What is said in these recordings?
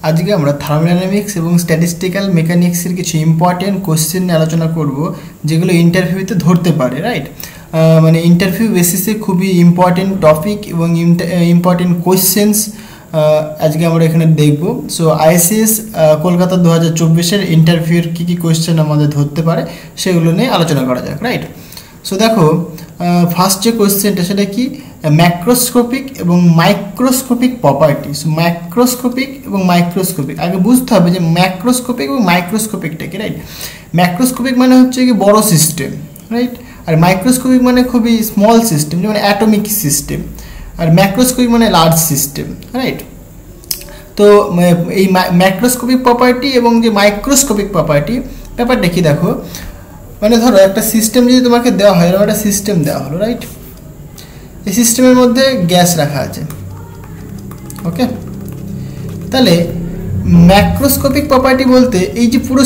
আজকে আমরা থার্মোডাইনামিক্স এবং স্ট্যাটিস্টিক্যাল মেকানিক্সের কিছু ইম্পর্টেন্ট কোশ্চেন নিয়ে আলোচনা করব যেগুলো ইন্টারভিউতে ধরতে পারে, রাইট? মানে ইন্টারভিউ বেসিসে খুবই ইম্পর্টেন্ট টপিক এবং ইম্পর্টেন্ট কোশ্চেন্স আজকে আমরা এখানে দেখব। সো আইসিএস কলকাতা 2024-এর ইন্টারভিউর কী কী কোশ্চেন আমাদের ধরতে পারে সেগুলো নিয়ে আলোচনা করা যাক, রাইট? সো দেখো, ফার্স্ট যে কোশ্চেনটা সেটা কি, ম্যাক্রোস্কোপিক এবং মাইক্রোস্কোপিক প্রপার্টিস। ম্যাক্রোস্কোপিক এবং মাইক্রোস্কোপিক আগে বুঝতে হবে যে ম্যাক্রোস্কোপিক এবং মাইক্রোস্কোপিকটা কি, রাইট? ম্যাক্রোস্কোপিক মানে হচ্ছে কি বড় সিস্টেম, রাইট? আর মাইক্রোস্কোপিক মানে খুবই স্মল সিস্টেম, যেমন অ্যাটমিক সিস্টেম। আর ম্যাক্রোস্কোপিক মানে লার্জ সিস্টেম, রাইট? তো এই ম্যাক্রোস্কোপিক প্রপার্টি এবং যে মাইক্রোস্কোপিক প্রপার্টি ব্যাপারটা কি দেখো, মানে ধরো একটা সিস্টেম যদি তোমাকে দেওয়া হয়, এরকম একটা সিস্টেম দেওয়া হলো, রাইট? এই সিস্টেমের মধ্যে গ্যাস রাখা আছে, ওকে? তাহলে ম্যাক্রোস্কোপিক প্রপার্টি বলতে এই যে পুরো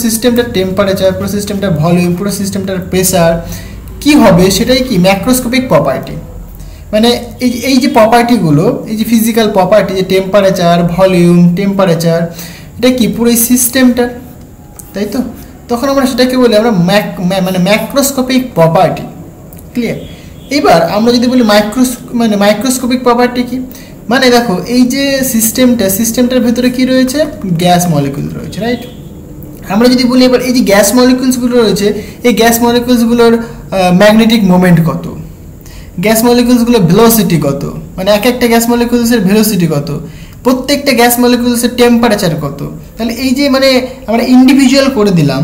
সিস্টেমটার টেম্পারেচার, পুরো সিস্টেমটার ভলিউম, পুরো সিস্টেমটার প্রেসার কি হবে সেটাই কি ম্যাক্রোস্কোপিক প্রপার্টি। মানে এই যে প্রপার্টিগুলো, এই যে ফিজিক্যাল প্রপার্টি, যে টেম্পারেচার, ভলিউম, টেম্পারেচার, এটা কি পুরো এই সিস্টেমটা, তাই তো? তখন আমরা সেটাকে বলি আমরা মানে ম্যাক্রোস্কোপিক প্রপার্টি, ক্লিয়ার? এবার আমরা যদি বলি মাইক্রোস্কোপিক প্রপার্টি কি, মানে দেখো এই যে সিস্টেমটার ভেতরে কি রয়েছে, গ্যাস মলিকুল রয়েছে, রাইট? আমরা যদি বলি এবার এই যে গ্যাস মলিকুলসগুলো রয়েছে, এই গ্যাস মলিকুলসগুলোর ম্যাগনেটিক মোমেন্ট কত, গ্যাস মলিকুলসগুলোর ভেলোসিটি কত, মানে এক একটা গ্যাস মলিকুলসের ভেলোসিটি কত, প্রত্যেকটা গ্যাস মলিকুলসের টেম্পারেচার কত। তাহলে এই যে মানে আমরা ইন্ডিভিজুয়াল করে দিলাম,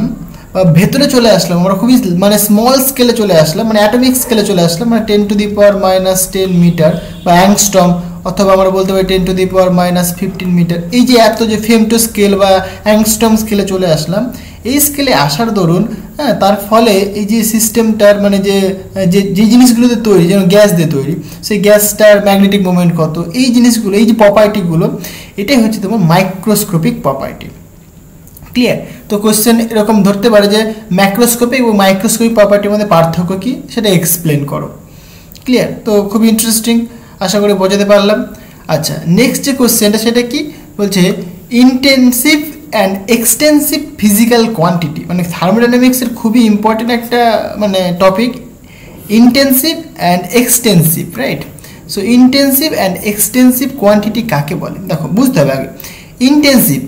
ভেতরে চলে আসলাম, আমরা খুবই মানে স্মল স্কেলে চলে আসলাম, মানে অ্যাটমিক স্কেলে চলে আসলাম, মানে 10⁻⁻10 মিটার বা অ্যাংস্ট্রম, অথবা আমরা বলতে পারি 10⁻⁻15 মিটার। এই যে এত যে ফেমটো স্কেল বা অ্যাংস্ট্রম স্কেলে চলে আসলাম, এই স্কেলে আসার দরুন তার ফলে এই যে সিস্টেমটার মানে যে জিনিসগুলোতে তৈরি, যেমন গ্যাস দিয়ে তৈরি, সেই গ্যাসটার ম্যাগনেটিক মোমেন্ট কত, এই জিনিসগুলো, এই যে প্রপার্টিগুলো, এটাই হচ্ছে তোমার মাইক্রোস্কোপিক প্রপার্টি, ক্লিয়ার? তো কোশ্চেন এরকম ধরতে পারে যে ম্যাক্রোস্কোপিক এবং মাইক্রোস্কোপিক প্রপার্টির মধ্যে পার্থক্য কী সেটা এক্সপ্লেন করো, ক্লিয়ার? তো খুব ইন্টারেস্টিং, আশা করি বোঝাতে পারলাম। আচ্ছা, নেক্সট যে কোশ্চেনটা সেটা কি বলছে, intensive and extensive physical quantity. মানে থার্মোডাইনামিক্সের খুবই ইম্পর্টেন্ট একটা মানে topic, intensive and extensive, right? So intensive and extensive quantity কাকে বলে দেখো, বুঝতে হবে আগে। ইন্টেন্সিভ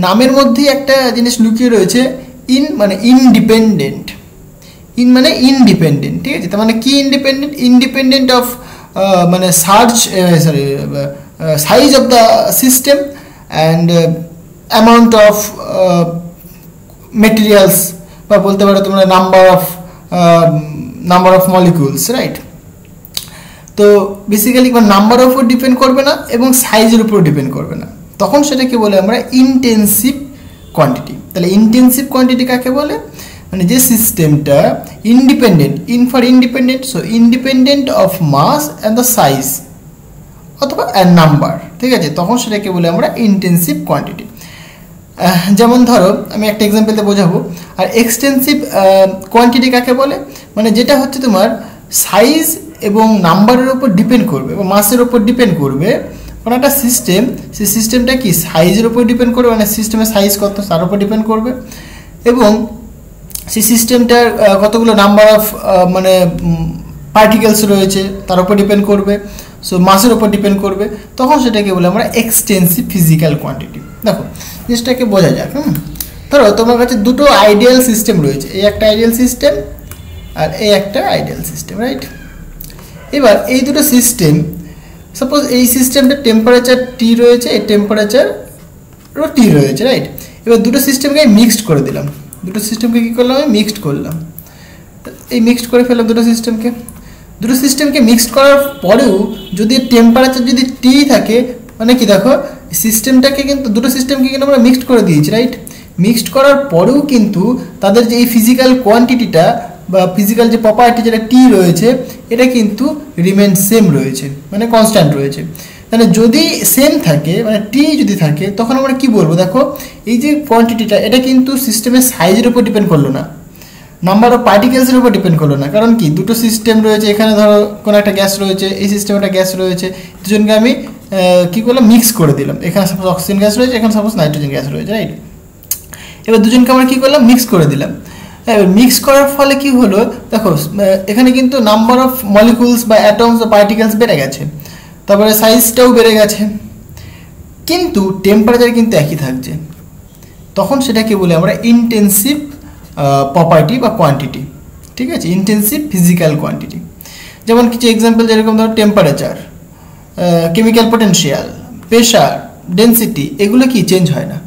নামের মধ্যেই একটা জিনিস লুকিয়ে রয়েছে, মানে ইনডিপেন্ডেন্ট, মানে ইনডিপেন্ডেন্ট, ঠিক আছে? তার মানে কি ইন্ডিপেন্ডেন্ট অফ মানে size of the system and amount of materials, বা বলতে পারো তোমরা নাম্বার অফ মলিকুলস, রাইট? তো বেসিক্যালি নাম্বার অফও ডিপেন্ড করবে না এবং সাইজের উপর ডিপেন্ড করবে না, তখন সেটাকে বলে আমরা ইন্টেন্সিভ কোয়ান্টিটি। তাহলে ইন্টেন্সিভ কোয়ান্টিটি কাকে বলে, মানে যে সিস্টেমটা independent, so independent of mass and the size অথবা নাম্বার, ঠিক আছে? তখন সেটাকে বলে আমরা ইন্টেন্সিভ কোয়ান্টিটি। যেমন ধরো আমি একটা এক্সাম্পলতে বোঝাবো। আর এক্সটেন্সিভ কোয়ান্টিটি কাকে বলে, মানে যেটা হচ্ছে তোমার সাইজ এবং নাম্বারের উপর ডিপেন্ড করবে বা মাসের উপর ডিপেন্ড করবে। কোনো একটা সিস্টেম, সেই সিস্টেমটা কি সাইজের উপর ডিপেন্ড করবে, মানে সিস্টেমের সাইজ কত তার উপর ডিপেন্ড করবে, এবং সেই সিস্টেমটার কতগুলো নাম্বার অফ মানে পার্টিকেলস রয়েছে তার উপর ডিপেন্ড করবে, সো মাসের উপর ডিপেন্ড করবে। তখন সেটাকে বলে আমরা এক্সটেন্সিভ ফিজিক্যাল কোয়ান্টিটি। দেখো জিনিসটাকে বোঝা যাক। ধরো তোমার কাছে দুটো আইডিয়াল সিস্টেম রয়েছে, এই একটা আইডিয়াল সিস্টেম আর এই একটা আইডিয়াল সিস্টেম, রাইট? এবার এই দুটো সিস্টেম, সাপোজ এই সিস্টেমটার টেম্পারেচার টি রয়েছে, এই টেম্পারেচারও টি রয়েছে, রাইট? এবার দুটো সিস্টেমকে মিক্সড করে দিলাম, দুটো সিস্টেমকে কী করলাম, আমি মিক্সড করলাম, এই মিক্সড করে ফেললাম দুটো সিস্টেমকে মিক্সড করার পরেও যদি টেম্পারেচার যদি টি থাকে, মানে কি দেখো সিস্টেমটাকে কিন্তু দুটো সিস্টেমকে কিন্তু আমরা মিক্সড করে দিয়েছি, রাইট? মিক্সড করার পরেও কিন্তু তাদের যে এই ফিজিক্যাল কোয়ান্টিটিটা বা ফিজিক্যাল যে প্রপার্টি যেটা টি রয়েছে, এটা কিন্তু রিমেন সেম রয়েছে, মানে কনস্ট্যান্ট রয়েছে। তাহলে যদি সেম থাকে, মানে টি যদি থাকে, তখন আমরা কি বলবো, দেখো এই যে কোয়ান্টিটিটা এটা কিন্তু সিস্টেমের সাইজের উপর ডিপেন্ড করলো না, নাম্বার অফ পার্টিকেলসের উপর ডিপেন্ড করলো না। কারণ কি দুটো সিস্টেম রয়েছে, এখানে ধরো কোনো একটা গ্যাস রয়েছে, এই সিস্টেমে একটা গ্যাস রয়েছে, দুজনকে আমি কী করলাম, মিক্স করে দিলাম। এখানে সাপোজ অক্সিজেন গ্যাস রয়েছে, এখানে সাপোজ নাইট্রোজেন গ্যাস রয়েছে, রাইট। এবার দুজনকে আমরা কী করলাম, মিক্স করে দিলাম। এবার মিক্স করার ফলে কি হলো, দেখো এখানে কিন্তু নাম্বার অফ মলিকুলস বা অ্যাটমস বা পার্টিকেলস বেড়ে গেছে, তারপরে সাইজটাও বেড়ে গেছে, কিন্তু টেম্পারেচার কিন্তু একই থাকছে। তখন সেটাকে বলি আমরা ইন্টেন্সিভ প্রপার্টি বা কোয়ান্টিটি, ঠিক আছে, ইন্টেন্সিভ ফিজিক্যাল কোয়ান্টিটি। যেমন কিছু এক্সাম্পল, যেরকম ধরো temperature, chemical potential, pressure, density, এগুলো কি চেঞ্জ হয় না।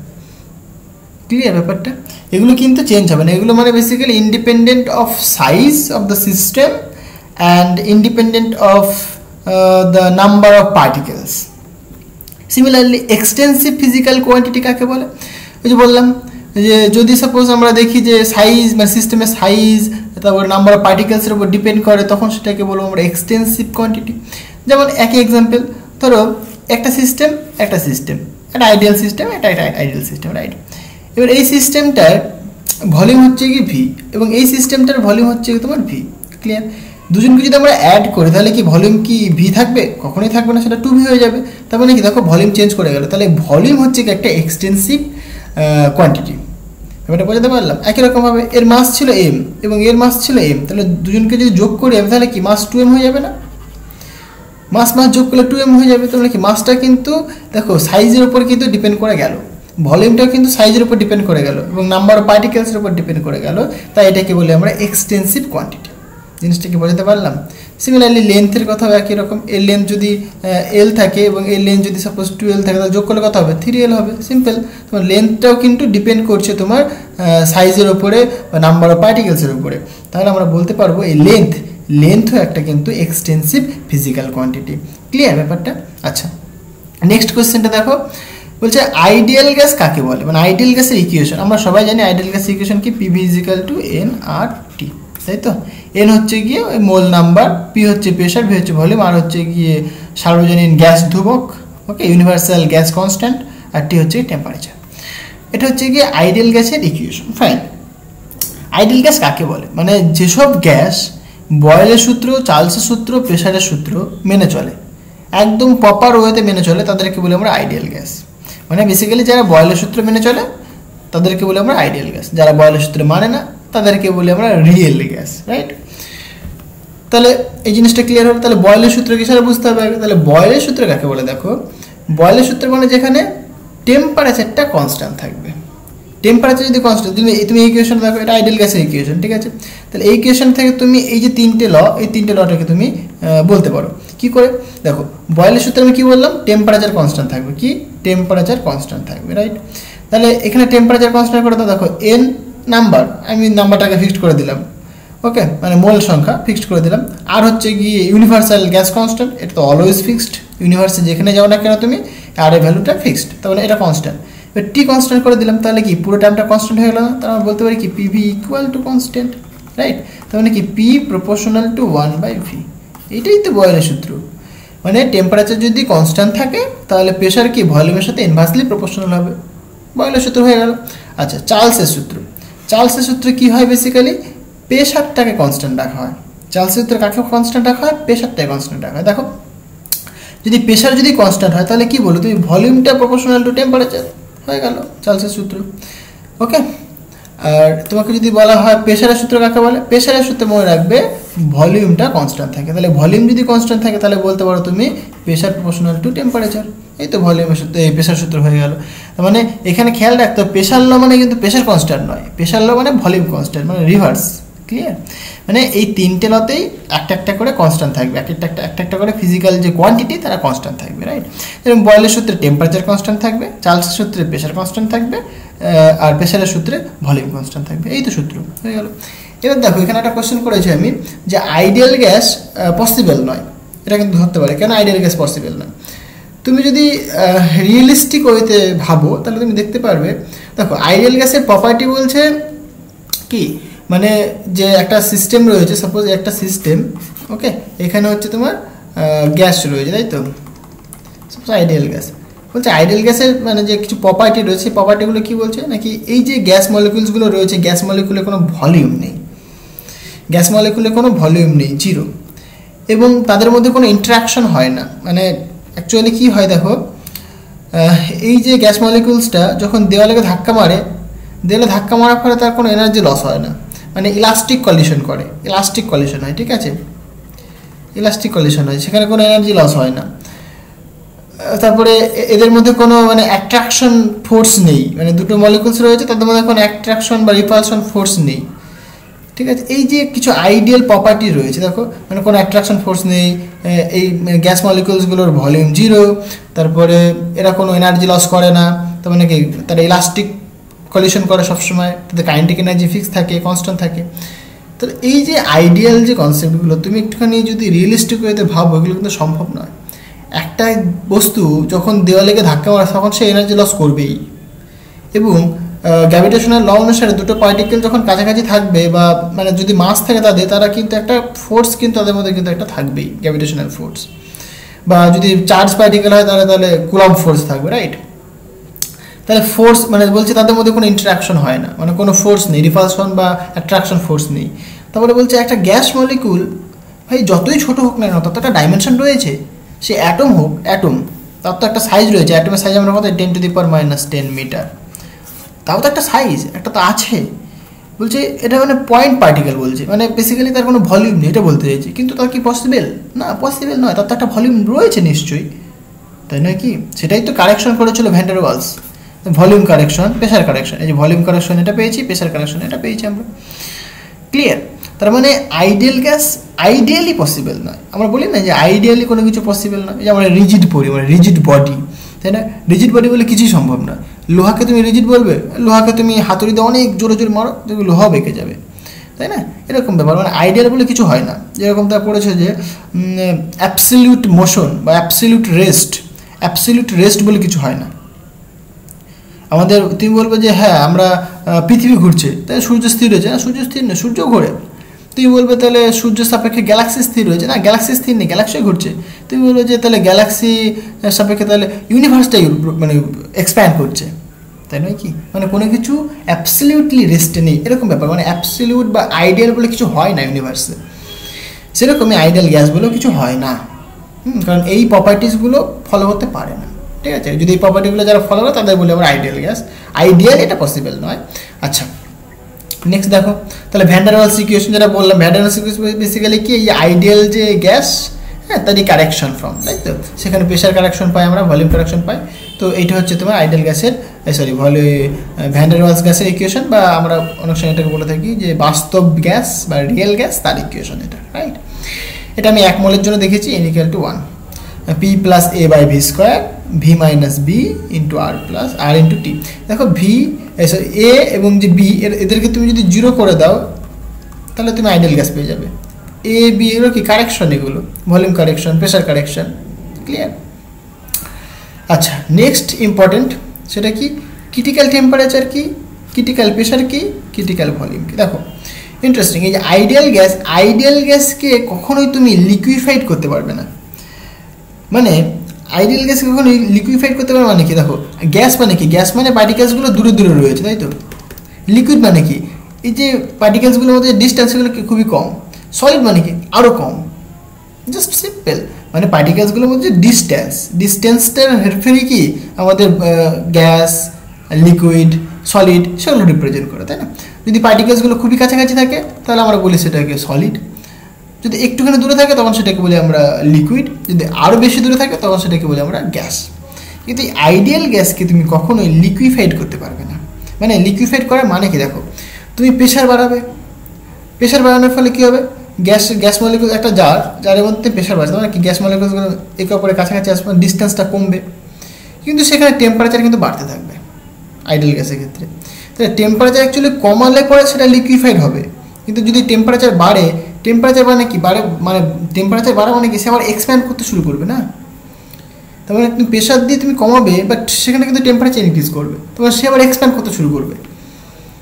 ক্লিয়ার ব্যাপারটা? এগুলো কিন্তু চেঞ্জ হবে না। এগুলো মানে basically independent of size of the system and independent of the number of particles. Similarly extensive physical quantity কাকে বলে? ওই যে বললাম যে যদি সাপোজ আমরা দেখি যে সাইজ মানে সিস্টেমের সাইজ তারপর নাম্বার অফ পার্টিকেলসের উপর ডিপেন্ড করে, তখন সেটাকে বলবো আমরা এক্সটেন্সিভ কোয়ান্টিটি। যেমন একই এক্সাম্পল, ধরো একটা সিস্টেম একটা আইডিয়াল সিস্টেম, একটা আইডিয়াল সিস্টেম, রাইট। এবার এই সিস্টেমটার ভলিউম হচ্ছে কি ভি, এবং এই সিস্টেমটার ভলিউম হচ্ছে তোমার ভি। ক্লিয়ার? দুজনকে যদি আমরা অ্যাড করি তাহলে কি ভলিউম কি ভি থাকবে? কখনোই থাকবে না, সেটা 2v হয়ে যাবে। তার মানে কি, দেখো ভলিউম চেঞ্জ করে গেল। তাহলে ভলিউম হচ্ছে কি একটা এক্সটেন্সিভ কোয়ান্টিটি। ব্যাপারটা বোঝাতে পারলাম? একই রকমভাবে এর মাস ছিল এম এবং এর মাস ছিল এম, তাহলে দুজনকে যদি যোগ করি আমি, তাহলে কি মাস 2m হয়ে যাবে না? মাস যোগ করলে 2m হয়ে যাবে। তাহলে কি মাসটা কিন্তু দেখো সাইজের উপর কিন্তু ডিপেন্ড করে গেল, ভলিউমটাও কিন্তু সাইজের উপর ডিপেন্ড করে গেল এবং নাম্বার অফ পার্টিকেলসের উপর ডিপেন্ড করে গেল। তাই এটাকে বলি আমরা এক্সটেন্সিভ কোয়ান্টিটি। জিনিসটাকে বোঝাতে পারলাম? সিমিলারলি লেন্থের কথাও একই রকম। এর লেন্থ যদি এল থাকে এবং এর লেন্থ যদি সাপোজ 2l থাকে, তাহলে যোগ করলে কত হবে? 3l হবে। সিম্পল। তোমার লেন্থটাও কিন্তু ডিপেন্ড করছে তোমার সাইজের উপরে বা নাম্বার অফ পার্টিকেলসের উপরে। তাহলে আমরা বলতে পারবো এই লেন্থও একটা কিন্তু এক্সটেন্সিভ ফিজিক্যাল কোয়ান্টিটি। ক্লিয়ার ব্যাপারটা? আচ্ছা, নেক্সট কোয়েশ্চেনটা দেখো, বলছে আইডিয়াল গ্যাস কাকে বলে, মানে আইডিয়াল গ্যাসের ইকুয়েশন। আমরা সবাই জানি আইডিয়াল গ্যাসের ইকুয়েশন কি, পিভি ইজিক্যাল টু NRT, তাই তো? এন হচ্ছে গিয়ে মোল নাম্বার, পি হচ্ছে প্রেশার, ভি হচ্ছে ভলিউম, আর হচ্ছে গিয়ে সার্বজনীন গ্যাস ধ্রুবক, ওকে, ইউনিভার্সাল গ্যাস কনস্ট্যান্ট, আর টি হচ্ছে টেম্পারেচার। এটা হচ্ছে গিয়ে আইডিয়াল গ্যাসের ইকুয়েশন। ফাইন। আইডিয়াল গ্যাস কাকে বলে, মানে যেসব গ্যাস বয়েলের সূত্র, চার্লসের সূত্র, প্রেশারের সূত্র মেনে চলে, একদম প্রপার ওয়েতে মেনে চলে, তাদেরকে বলি আমরা আইডিয়াল গ্যাস। মানে বেসিক্যালি যারা বয়েলের সূত্র মেনে চলে তাদেরকে বলি আমরা আইডিয়াল গ্যাস, যারা বয়েলের সূত্র মানে না তাদেরকে বলি আমরা রিয়েল গ্যাস, রাইট। তাহলে এই জিনিসটা ক্লিয়ার হলো। তাহলে বয়েলের সূত্র কি সেটা বুঝতে হবে। তাহলে বয়েলের সূত্র কাকে বলে দেখো, বয়েলের সূত্র মানে যেখানে টেম্পারেচারটা কনস্ট্যান্ট থাকবে। টেম্পারেচার যদি কনস্ট্যান্ট, তুমি এই ইকুয়েশন দেখো, এটা আইডিয়াল গ্যাসের ইকুয়েশন, ঠিক আছে। তাহলে এই ইকুয়েশন থেকে তুমি এই যে তিনটে লটাকে তুমি বলতে পারো। কি করে দেখো, বয়েলের সূত্রে আমি কি বললাম, টেম্পারেচার কনস্ট্যান্ট থাকবে, কি টেম্পারেচার কনস্ট্যান্ট থাকবে, রাইট। তাহলে এখানে টেম্পারেচার কনস্ট্যান্ট করে দেখো এন নাম্বার, আমি নাম্বারটাকে ফিক্সড করে দিলাম, ওকে, মানে মোল সংখ্যা ফিক্সড করে দিলাম। আর হচ্ছে গিয়ে ইউনিভার্সাল গ্যাস কনস্ট্যান্ট, এটা তো অলওয়েজ ফিক্সড, ইউনিভার্সে যেখানে যাও না কেন তুমি আর এর ভ্যালুটা ফিক্সড, তাহলে এটা কনস্ট্যান্ট। এবার টি কনস্ট্যান্ট করে দিলাম, তাহলে কি পুরো টার্মটা কনস্ট্যান্ট হয়ে গেল না? তাহলে আমরা বলতে পারি কি PV equal to constant, right. তার মানে কি পি প্রপোর্শনাল টু 1/v, এটাই তো বয়েলের সূত্র। মানে টেম্পারেচার যদি কনস্ট্যান্ট থাকে তাহলে প্রেশার কি ভলিউমের সাথে ইনভার্সলি প্রপোর্শনাল হবে, বয়েলের সূত্র হয়ে গেল। আচ্ছা, চার্লসের সূত্র কি হয়, বেসিক্যালি প্রেশারটাকে কনস্ট্যান্ট রাখা হয়। চার্লসের সূত্রে কাকে কনস্ট্যান্ট রাখা হয়, প্রেশারটাকে কনস্ট্যান্ট রাখা হয়। দেখো যদি প্রেশার যদি কনস্ট্যান্ট হয় তাহলে কি বলো তুমি, ভলিউমটা প্রপোর্শনাল টু টেম্পারেচার হয়ে গেল চার্লসের সূত্র, ওকে। আর তোমাকে যদি বলা হয় প্রেশারের সূত্র কাকে বলে, প্রেশারের সূত্রে মনে রাখবে ভলিউমটা কনস্ট্যান্ট থাকে। তাহলে ভলিউম যদি কনস্ট্যান্ট থাকে তাহলে বলতে পারো তুমি প্রেশার প্রপোর্শনাল টু টেম্পারেচার। এই তো ভলিউমের সূত্র, এই প্রেশার সূত্র হয়ে গেল। তার মানে এখানে খেয়াল রাখতে হবে, প্রেশার ল মানে কিন্তু প্রেশার কনস্ট্যান্ট নয়, প্রেশার ল মানে ভলিউম কনস্ট্যান্ট, মানে রিভার্স। ক্লিয়ার? মানে এই তিনটে লতেই একটা করে কনস্ট্যান্ট থাকবে, একটা করে ফিজিক্যাল যে কোয়ান্টিটি তারা কনস্ট্যান্ট থাকবে, রাইট। যেমন বয়েলের সূত্রে টেম্পারেচার কনস্ট্যান্ট থাকবে, চার্লসের সূত্রে প্রেশার কনস্ট্যান্ট থাকবে, আর প্রেশারের সূত্রে ভলিউম কনস্ট্যান্ট থাকবে। এই তো সূত্র হয়ে গেল। এবার দেখো এখানে একটা কোশ্চেন করেছি আমি যে আইডিয়াল গ্যাস পসিবল নয়, এটা কিন্তু ধরতে পারে। কেন আইডিয়াল গ্যাস পসিবল নয়? তুমি যদি রিয়েলিস্টিক ওয়েতে ভাবো তাহলে তুমি দেখতে পারবে, দেখো আইডিয়াল গ্যাসের প্রপার্টি বলছে কি, মানে যে একটা সিস্টেম রয়েছে, সাপোজ একটা সিস্টেম, ওকে, এখানে হচ্ছে তোমার গ্যাস রয়েছে, তাই তো, সাপোজ আইডিয়াল গ্যাস বলছে। আইডিয়াল গ্যাসের মানে যে কিছু প্রপার্টি রয়েছে, প্রপার্টিগুলো কি বলছে নাকি, এই যে গ্যাস মলিকুলসগুলো রয়েছে, গ্যাস মলিকুলে কোনো ভলিউম নেই, গ্যাস মলিকুলে কোনো ভলিউম নেই, জিরো, এবং তাদের মধ্যে কোনো ইন্টারাকশন হয় না, মানে অ্যাকচুয়ালি কি হয় দেখো, এই যে গ্যাস মলিকুলসটা যখন দেওয়ালে ধাক্কা মারে, দেওয়ালে ধাক্কা মারার ফলে তার কোনো এনার্জি লস হয় না, মানে ইলাস্টিক কলিশন করে, ইলাস্টিক কলিশন হয়, ঠিক আছে, ইলাস্টিক কলিশন হয়, সেখানে কোনো এনার্জি লস হয় না। তারপরে এদের মধ্যে কোনো মানে অ্যাট্রাকশন ফোর্স নেই, মানে দুটো মলিকুলস রয়েছে তাদের মধ্যে কোনো অ্যাট্রাকশন বা রিপালশন ফোর্স নেই, ঠিক আছে। এই যে কিছু আইডিয়াল প্রপার্টি রয়েছে দেখো, মানে কোনো অ্যাট্রাকশন ফোর্স নেই, এই গ্যাস মলিকুলসগুলোর ভলিউম 0, তারপরে এরা কোনো এনার্জি লস করে না, তার মানে কি তারা ইলাস্টিক কলিশন করে সবসময়, তাদের কাইনেটিক এনার্জি ফিক্স থাকে, কনস্ট্যান্ট থাকে। তো এই যে আইডিয়াল যে কনসেপ্টগুলো তুমি একটুখানি যদি রিয়েলিস্টিক ওয়েতে ভাবো, এগুলো কিন্তু সম্ভব নয়। একটা বস্তু যখন দেওয়ালে ধাক্কা মারে তখন সে এনার্জি লস করবেই, এবং গ্র্যাভিটেশনাল ল অনুসারে দুটো পার্টিকেল যখন কাছাকাছি থাকবে বা মানে যদি মাস থাকে তাদের, তারা কিন্তু একটা ফোর্স কিন্তু তাদের মধ্যে কিন্তু একটা থাকবেই, গ্র্যাভিটেশনাল ফোর্স। বা যদি চার্জ পার্টিকেল হয় তাহলে কুলম্ব ফোর্স থাকবে, রাইট। তাহলে ফোর্স মানে বলছে তাদের মধ্যে কোনো ইন্টারাকশন হয় না, মানে কোনো ফোর্স নেই, রিপালশন বা অ্যাট্রাকশন ফোর্স নেই। তারপরে বলছে একটা গ্যাস মলিকুল ভাই যতই ছোট হোক না কেন তার তো একটা ডাইমেনশন রয়েছে, সে অ্যাটম হোক, অ্যাটম তার তো একটা সাইজ রয়েছে, অ্যাটমের সাইজ আমরা কত 10⁻⁻10 মিটার, তাও তো একটা সাইজ একটা তো আছে। বলছে এটা মানে পয়েন্ট পার্টিকেল, বলছে মানে বেসিক্যালি তার কোনো ভলিউম নেই, এটা বলতে চাইছে। কিন্তু তার কি পসিবল? না, পসিবল নয়, তার তো একটা ভলিউম রয়েছে নিশ্চয়ই, তাই নয় কি? সেটাই তো কারেকশন করেছিল van der Waals, volume correction, pressure correction. এই যে ভলিউম কারেকশন এটা পেয়েছি, প্রেশার কারেকশন এটা পেয়েছি আমরা, ক্লিয়ার। তার মানে আইডিয়াল গ্যাস আইডিয়ালি পসিবল নয়। আমরা বলি না যে আইডিয়ালি কোনো কিছু পসিবল নয়, যে আমরা রিজিড পড়ি, মানে রিজিড বডি, তাই না? রিজিড বডি বলে কিছুই সম্ভব না। লোহাকে তুমি রিজিড বলবে, লোহাকে তুমি হাতুড়ি দিয়ে অনেক জোরে জোরে মারো, দেখবে লোহা বেঁকে যাবে, তাই না? এরকম ব্যাপার, মানে আইডিয়াল বলে কিছু হয় না। যেরকম তারা পড়েছে যে অ্যাবসলিউট মোশন বা অ্যাবসলিউট রেস্ট বলে কিছু হয় না। আমাদের তুমি বলবে যে হ্যাঁ আমরা পৃথিবী ঘুরছে, তাই সূর্য স্থির হয়েছে, না সূর্য স্থির নেই, সূর্য ঘোরে। তুমি বলবে তাহলে সূর্য সাপেক্ষে গ্যালাক্সি স্থির হয়েছে, না গ্যালাক্সি স্থির নেই, গ্যালাক্সি ঘুরছে। তুমি বলবে যে তাহলে গ্যালাক্সি সাপেক্ষে তাহলে ইউনিভার্সটাই মানে এক্সপ্যান্ড করছে, তাই নয় কি? মানে কোনো কিছু অ্যাবসলিউটলি রেস্টে নেই, এরকম ব্যাপার। মানে অ্যাবসলিউট বা আইডিয়াল বলে কিছু হয় না ইউনিভার্সে, সেরকমই আইডিয়াল গ্যাস বলেও কিছু হয় না। কারণ এই প্রপার্টিসগুলো ফলো করতে পারে না, ঠিক আছে? যদি এই প্রপার্টিগুলো যারা ফলো করে তাদের বলে আমরা আইডিয়াল গ্যাস, আইডিয়াল এটা পসিবল নয়। আচ্ছা, নেক্সট দেখো, তাহলে ভ্যান ডার ওয়ালস ইকুয়েশন যেটা বললাম, van der Waals equation basically কি, এই আইডিয়াল যে গ্যাস, হ্যাঁ, তারই কারেকশন ফর্ম, তাই তো? সেখানে প্রেশার কারেকশন পাই আমরা, ভলিউম কারেকশন পাই। তো এইটা হচ্ছে তোমার আইডিয়াল গ্যাসের, ভ্যান ডার ওয়ালস গ্যাসের ইকুয়েশন, বা আমরা অনেক সময় এটাকে বলে থাকি যে বাস্তব গ্যাস বা রিয়েল গ্যাস, তার ইকুয়েশন এটা, রাইট? এটা আমি 1 মোলের জন্য দেখেছি, n=1 p + a/v² v - b × r + r × t। দেখো এ এবং যে বি এদেরকে তুমি যদি 0 করে দাও তাহলে তুমি আইডিয়াল গ্যাস পেয়ে যাবে। এ বি এগুলো কি কারেকশন, এগুলো volume correction, pressure correction, clear? আচ্ছা, নেক্সট ইম্পর্টেন্ট সেটা কি, ক্রিটিক্যাল টেম্পারেচার কি, ক্রিটিক্যাল প্রেশার কি, ক্রিটিক্যাল ভলিউম কি। দেখো ইন্টারেস্টিং, এই যে আইডিয়াল গ্যাসকে কখনোই তুমি লিকুইফাইড করতে পারবে না। মানে আইডিয়াল গ্যাসকে কখনোই লিকুইফাইড করতে পারবে মানে কি, দেখো গ্যাস মানে কি, গ্যাস মানে পার্টিকেলসগুলো দূরে দূরে রয়েছে, তাই তো? লিকুইড মানে কি, এই যে পার্টিকেলসগুলোর মধ্যে ডিস্টেন্সগুলো খুবই কম। সলিড মানে কি, আরও কম, জাস্ট সিম্পল। মানে পার্টিকেলসগুলোর মধ্যে ডিস্টেন্সটার হেরফেরই কি আমাদের গ্যাস, লিকুইড, সলিড সেগুলো রিপ্রেজেন্ট করে, তাই না? যদি পার্টিকেলসগুলো খুবই কাছাকাছি থাকে তাহলে আমরা বলি সেটাকে সলিড, যদি একটুখানি দূরে থাকে তখন সেটাকে বলি আমরা লিকুইড, যদি আরও বেশি দূরে থাকে তখন সেটাকে বলি আমরা গ্যাস। কিন্তু এই আইডিয়াল গ্যাসকে তুমি কখনোই লিকুইফাইড করতে পারবে না। মানে লিকুইফাইড করার মানে কি, দেখো তুমি প্রেশার বাড়াবে, প্রেশার বাড়ানোর ফলে কী হবে, গ্যাস মলিকুল একটা জারের মধ্যে প্রেশার বাড়ছে, মানে কি গ্যাস মলিকুলগুলো একে অপরের কাছাকাছি আসবে, ডিস্টেন্সটা কমবে, কিন্তু সেখানে টেম্পারেচার কিন্তু বাড়তে থাকবে আইডিয়াল গ্যাসের ক্ষেত্রে। তাহলে টেম্পারেচার অ্যাকচুয়ালি কমালে পরে সেটা লিকুইফাইড হবে, কিন্তু যদি টেম্পারেচার বাড়ে, টেম্পারেচার মানে কি মানে টেম্পারেচার বাড়া মানে কি, সে আবার এক্সপ্যান্ড করতে শুরু করবে না। তার মানে তুমি প্রেশার দিয়ে তুমি কমাবে, বাট সেখানে কিন্তু টেম্পারেচার ইনক্রিজ করবে, তোমার সে আবার এক্সপ্যান্ড করতে শুরু করবে।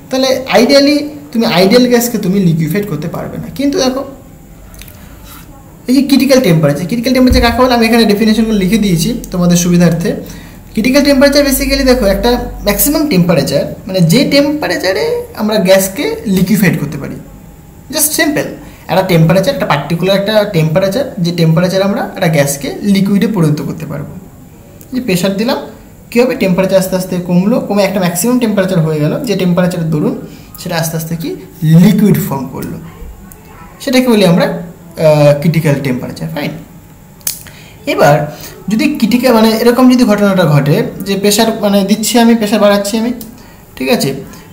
তাহলে আইডিয়ালি তুমি আইডিয়াল গ্যাসকে তুমি লিকুইফাইড করতে পারবে না। কিন্তু দেখো এই যে ক্রিটিক্যাল টেম্পারেচার কাকে বলে, আমি এখানে ডেফিনেশনগুলো লিখে দিয়েছি তোমাদের সুবিধার্থে। ক্রিটিক্যাল টেম্পারেচার বেসিক্যালি দেখো একটা ম্যাক্সিমাম টেম্পারেচার, মানে যে টেম্পারেচারে আমরা গ্যাসকে লিকুইফাইড করতে পারি, জাস্ট সিম্পল। একটা টেম্পারেচার, একটা পার্টিকুলার একটা টেম্পারেচার, যে টেম্পারেচার আমরা একটা গ্যাসকে লিকুইডে পরিণত করতে পারবো। যে প্রেশার দিলাম, কী হবে, টেম্পারেচার আস্তে আস্তে কমলো, কমে একটা ম্যাক্সিমাম টেম্পারেচার হয়ে গেল, যে টেম্পারেচারের দরুন সেটা আস্তে আস্তে কি লিকুইড ফর্ম করলো, সেটাকে বলি আমরা ক্রিটিক্যাল টেম্পারেচার। ফাইন। এবার যদি ক্রিটিক্যাল মানে এরকম যদি ঘটনাটা ঘটে যে প্রেশার মানে দিচ্ছি আমি, প্রেশার বাড়াচ্ছি আমি, ঠিক আছে,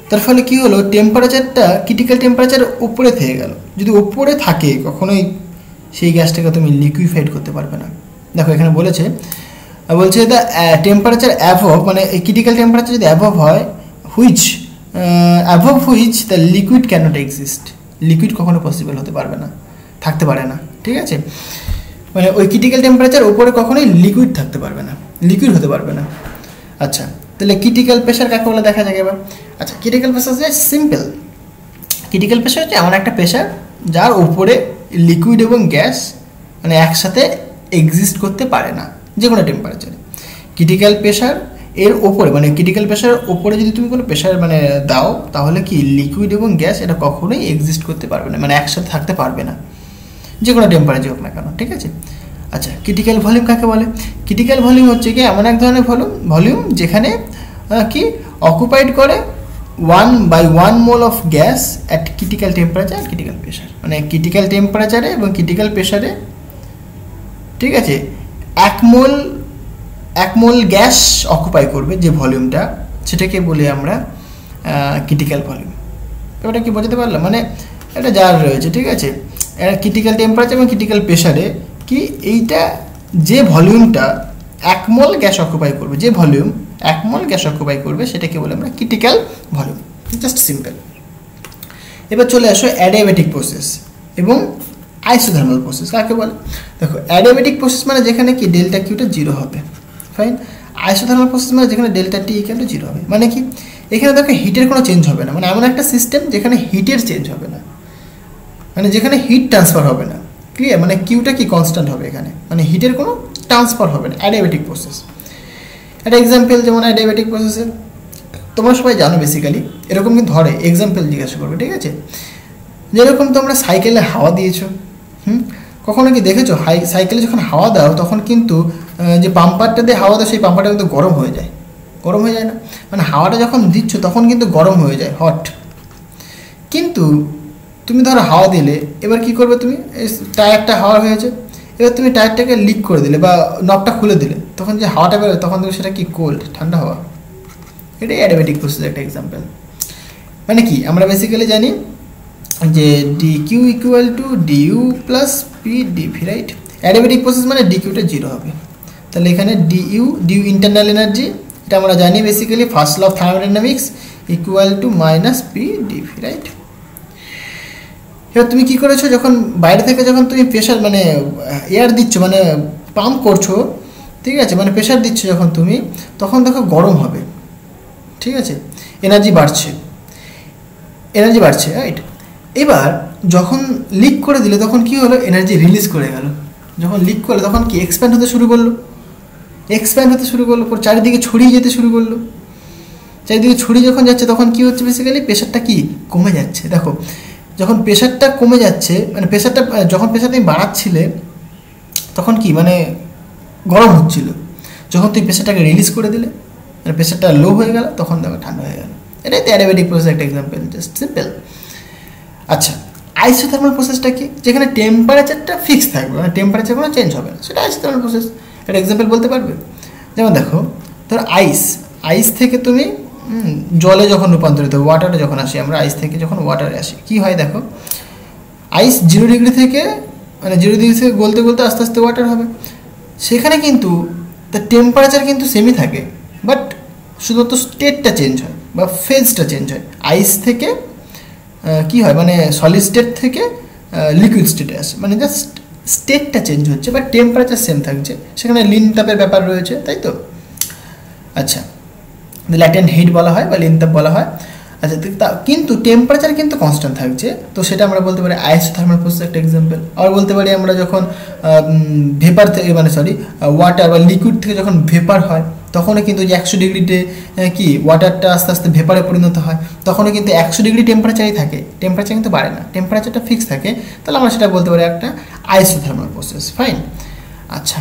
তার ফলে কী হলো, টেম্পারেচারটা ক্রিটিক্যাল টেম্পারেচার উপরে থেকে গেল। যদি উপরে থাকে কখনোই সেই গ্যাসটাকে তুমি লিকুইফাইড করতে পারবে না। দেখো এখানে বলছে দ্য টেম্পারেচার অ্যাভভ, মানে এই ক্রিটিক্যাল টেম্পারেচার যদি অ্যাভভ হয়, above which the liquid can not exist, liquid কখনো পসিবল হতে পারবে না, থাকতে পারে না, ঠিক আছে, মানে ওই ক্রিটিক্যাল টেম্পারেচার উপরে কখনোই লিকুইড থাকতে পারবে না, লিকুইড হতে পারবে না। আচ্ছা, তাহলে ক্রিটিক্যাল প্রেশার কাকে বলে দেখা যাক এবার। আচ্ছা, ক্রিটিক্যাল প্রেশার হচ্ছে সিম্পল, ক্রিটিক্যাল প্রেশার হচ্ছে এমন একটা প্রেশার যার উপরে লিকুইড এবং গ্যাস মানে একসাথে এক্সিস্ট করতে পারে না যে কোনো টেম্পারেচারে। ক্রিটিক্যাল প্রেশার এর ওপরে মানে ক্রিটিক্যাল প্রেশারের ওপরে যদি তুমি কোনো প্রেশার মানে দাও, তাহলে কি লিকুইড এবং গ্যাস এটা কখনোই এক্সিস্ট করতে পারবে না, মানে একসাথে থাকতে পারবে না, যে কোনো টেম্পারেচার হোক না কেন, ঠিক আছে। আচ্ছা, ক্রিটিক্যাল ভলিউম কাকে বলে? ক্রিটিক্যাল ভলিউম হচ্ছে কি এমন এক ধরনের ভলিউম যেখানে কি অকুপাইড করে 1/1 mole of gas at critical temperature, critical pressure, মানে ক্রিটিক্যাল টেম্পারেচারে এবং ক্রিটিক্যাল প্রেশারে, ঠিক আছে, 1 মোল গ্যাস অকুপাই করবে যে ভলিউমটা, সেটাকে বলি আমরা ক্রিটিক্যাল ভলিউম। এবারে কি বোঝাতে পারলাম, মানে এটা যার রয়েছে, ঠিক আছে, এটা ক্রিটিক্যাল টেম্পারেচার এবং ক্রিটিক্যাল প্রেশারে কি এইটা যে ভলিউমটা 1 মোল গ্যাস অকুপাই করবে, যে ভলিউম 1 মোল গ্যাস অকুপাই করবে সেটাকে বলে আমরা ক্রিটিক্যাল ভলিউম। Just simple. এবার চলে আসো অ্যাডিয়াবেটিক প্রসেস এবং আইসোথার্মাল প্রসেস কাকে বলে। দেখো, অ্যাডিয়াবেটিক প্রসেস মানে যেখানে কি ডেল্টা কিউটা 0 হবে। ফাইন। আইসোথার্মাল প্রসেস মানে যেখানে ডেল্টা টি ইকুয়াল টু 0 হবে। মানে কি, এখানে দেখো হিটের কোনো চেঞ্জ হবে না, মানে এমন একটা সিস্টেম যেখানে হিটের চেঞ্জ হবে না, মানে যেখানে হিট ট্রান্সফার হবে না। ক্লিয়ার? মানে কিউটা কি কনস্ট্যান্ট হবে এখানে, মানে হিটের কোনো ট্রান্সফার হবে না, অ্যাডিয়াবেটিক প্রসেস। একটা এক্সাম্পল, যেমন অ্যাডিয়াবেটিক প্রসেসে তোমরা সবাই জানো বেসিক্যালি, এরকম কিন্তু ধরে এক্সাম্পল জিজ্ঞাসা করবে, ঠিক আছে, যেরকম তোমরা সাইকেলে হাওয়া দিয়েছো, কখনো কি দেখেছো সাইকেলে যখন হাওয়া দাও তখন কিন্তু যে পাম্পারটা দিয়ে হাওয়া দাও সেই পাম্পারটা কিন্তু গরম হয়ে যায়, গরম হয়ে যায় না, মানে হাওয়াটা যখন দিচ্ছ তখন কিন্তু গরম হয়ে যায়, হট। কিন্তু তুমি ধরো হাওয়া দিলে, এবার কি করবে তুমি, টায়ারটা হাওয়া হয়েছে, এবার তুমি টায়ারটাকে লিক করে দিলে বা নবটা খুলে দিলে, তখন যে হাওয়াটা বেরোয় তখন তুমি সেটা কি কোল্ড, ঠান্ডা হাওয়া। এটাই অ্যাডিয়াবেটিক প্রসেসের একটা এক্সাম্পল। মানে কি, আমরা বেসিক্যালি জানি যে D Q equal to DU plus P DV, right. Adiabatic process মানে ডি কিউটা 0 হবে, তাহলে এখানে ডিইউ ইন্টারনাল এনার্জি, এটা আমরা জানি basically first law of thermodynamics equal to minus P DV, right. এবার তুমি কী করেছো, যখন বাইরে থেকে যখন তুমি প্রেশার মানে এয়ার দিচ্ছ, মানে পাম্প করছো, ঠিক আছে, মানে প্রেশার দিচ্ছ যখন তুমি, তখন দেখো গরম হবে, ঠিক আছে, এনার্জি বাড়ছে, রাইট। এবার যখন লিক করে দিলে তখন কি হলো, এনার্জি রিলিজ করে গেল। যখন লিক করলে তখন কি এক্সপ্যান্ড হতে শুরু করলো, পর চারিদিকে ছড়িয়ে যেতে শুরু করলো। চারিদিকে ছড়িয়ে যখন যাচ্ছে তখন কি হচ্ছে, বেসিক্যালি প্রেশারটা কি কমে যাচ্ছে। দেখো, যখন প্রেশারটা কমে যাচ্ছে, মানে যখন প্রেশার তুমি বাড়াচ্ছিলে তখন কি মানে গরম হচ্ছিল, যখন তুমি প্রেশারটাকে রিলিজ করে দিলে মানে প্রেশারটা লো হয়ে গেল, তখন দেখো ঠান্ডা হয়ে গেল। এটাই তো অ্যাডিয়াবেটিক প্রসেস একটা এক্সাম্পল, জাস্ট সিম্পল। আচ্ছা, আইসোথার্মাল প্রসেসটা কি, যেখানে টেম্পারেচারটা ফিক্স থাকবে, মানে টেম্পারেচার কোনো চেঞ্জ হবে না, সেটা আইসোথার্মাল প্রসেস। একটা এক্সাম্পল বলতে পারবে? যেমন দেখো, ধরো আইস থেকে তুমি জলে যখন রূপান্তরিত হবে, ওয়াটারে যখন আসি আমরা, আইস থেকে যখন ওয়াটারে আসি কী হয়, দেখো আইস 0 ডিগ্রি থেকে মানে 0 ডিগ্রি থেকে গলতে গলতে আস্তে আস্তে ওয়াটার হবে। সেখানে কিন্তু তার টেম্পারেচার কিন্তু সেমই থাকে, বাট শুধুমাত্র স্টেটটা চেঞ্জ হয় বা ফেজটা চেঞ্জ হয়। আইস থেকে কি হয়, মানে সলিড স্টেট থেকে লিকুইড স্টেটে আসে, মানে জাস্ট স্টেটটা চেঞ্জ হচ্ছে, বাট টেম্পারেচার সেম থাকছে। সেখানে লিন তাপের ব্যাপার রয়েছে, তাই তো। আচ্ছা, ল্যাটেন্ট হিট বলা হয় বা লিন তাপ বলা হয়। আচ্ছা, কিন্তু টেম্পারেচার কিন্তু কনস্ট্যান্ট থাকছে, তো সেটা আমরা বলতে পারি আইসোথার্মাল প্রসেস একটা এক্সাম্পল। আবার বলতে পারি আমরা যখন ভেপার থেকে মানে ওয়াটার বা লিকুইড থেকে যখন ভেপার হয় তখনও কিন্তু যে 100 ডিগ্রিতে কি ওয়াটারটা আস্তে আস্তে ভেপারে পরিণত হয়, তখনও কিন্তু 100 ডিগ্রি টেম্পারেচারই থাকে, টেম্পারেচার কিন্তু বাড়ে না, টেম্পারেচারটা ফিক্স থাকে। তাহলে আমরা সেটা বলতে পারি একটা আইসোথার্মাল প্রসেস। ফাইন। আচ্ছা,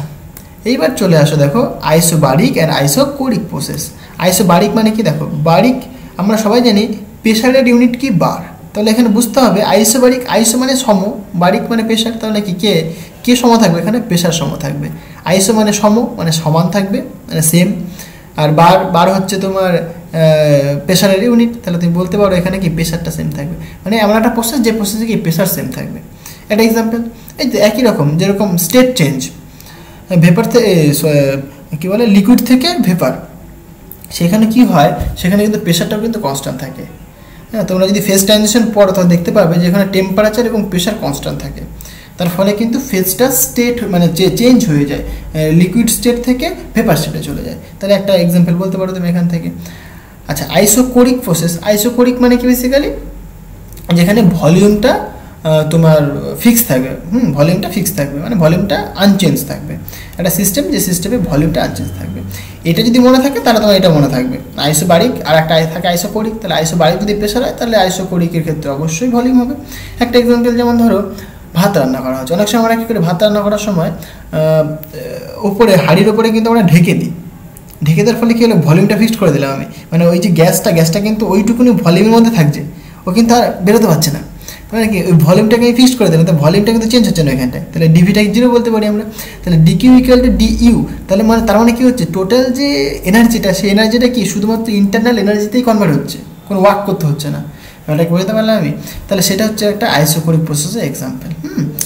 এইবার চলে আসো দেখো isobaric and isochoric process. Isobaric মানে কি, দেখো বারিক আমরা সবাই জানি প্রেশারের ইউনিট কি বার, তাহলে এখানে বুঝতে হবে আইসোবারিক, আইসো মানে সম, বারিক মানে প্রেশার, তাহলে কি কে সম থাকবে, এখানে প্রেশার সম থাকবে। আইসো মানে সম মানে সমান থাকবে, মানে সেম। আর বার হচ্ছে তোমার প্রেশারের ইউনিট, তাহলে তুমি বলতে পারো এখানে কি প্রেশারটা সেম থাকবে, মানে এমন একটা প্রসেস যে প্রসেসে কি প্রেশার সেম থাকবে। একটা এক্সাম্পল, এই যে একই রকম যেরকম স্টেট চেঞ্জ, ভেপার থেকে কী বলে লিকুইড থেকে ভেপার, সেখানে কি হয়, সেখানে কিন্তু প্রেশারটাও কিন্তু কনস্ট্যান্ট থাকে। হ্যাঁ, তোমরা যদি ফেজ ট্রানজিশন পড়ো তাহলে দেখতে পাবে যে এখানে টেম্পারেচার এবং প্রেশার কনস্ট্যান্ট থাকে, তার ফলে কিন্তু ফেজটা স্টেট মানে চেঞ্জ হয়ে যায়, লিকুইড স্টেট থেকে ভেপার স্টেটে চলে যায়। তাহলে একটা এক্সাম্পল বলতে পারো তুমি এখান থেকে। আচ্ছা, আইসোকোরিক প্রসেস, আইসোকোরিক মানে কি বেসিক্যালি যেখানে ভলিউমটা তোমার ফিক্স থাকবে, ভলিউমটা ফিক্স থাকবে মানে ভলিউমটা আনচেঞ্জ থাকবে, একটা সিস্টেম যে সিস্টেমে ভলিউমটা আনচেঞ্জ থাকবে। এটা যদি মনে থাকে তাহলে তোমার এটা মনে থাকবে। আইসোবারিক আর একটা থাকে আইসোকোরিক, তাহলে আইসোবারিক যদি প্রেশার হয় তাহলে আইসোকোরিকের ক্ষেত্রে অবশ্যই ভলিউম হবে। একটা এক্সাম্পল যেমন ধরো ভাত রান্না করা হচ্ছে, অনেক সময় আমরা কী করে ভাত রান্না করার সময় ওপরে হাঁড়ির ওপরে কিন্তু আমরা ঢেকে দিই, ঢেকে দেওয়ার ফলে কী হলো ভলিউমটা ফিক্সড করে দিলাম আমি, মানে ওই যে গ্যাসটা কিন্তু ওইটুকুনি ভলিউমের মধ্যে থাকছে, ও কিন্তু আর বেরোতে পারছে না, মানে কি ওই ভলিউমটাকে আমি ফিক্সড করে দিলাম, তো ভলিউমটা কিন্তু চেঞ্জ হচ্ছে না এখানটায়, তাহলে ডিভিটাকে 0 বলতে পারি আমরা। তাহলে ডিকিউ ইকুয়াল টু ডিইউ, তাহলে তার মানে কী হচ্ছে টোটাল যে এনার্জিটা, সেই এনার্জিটা কি শুধুমাত্র ইন্টারনাল এনার্জিতেই কনভার্ট হচ্ছে, কোনো ওয়ার্ক করতে হচ্ছে না, এটাকে বুঝতে পারলাম আমি। তাহলে সেটা হচ্ছে একটা আইসোকোরিক প্রসেসের এক্সাম্পল।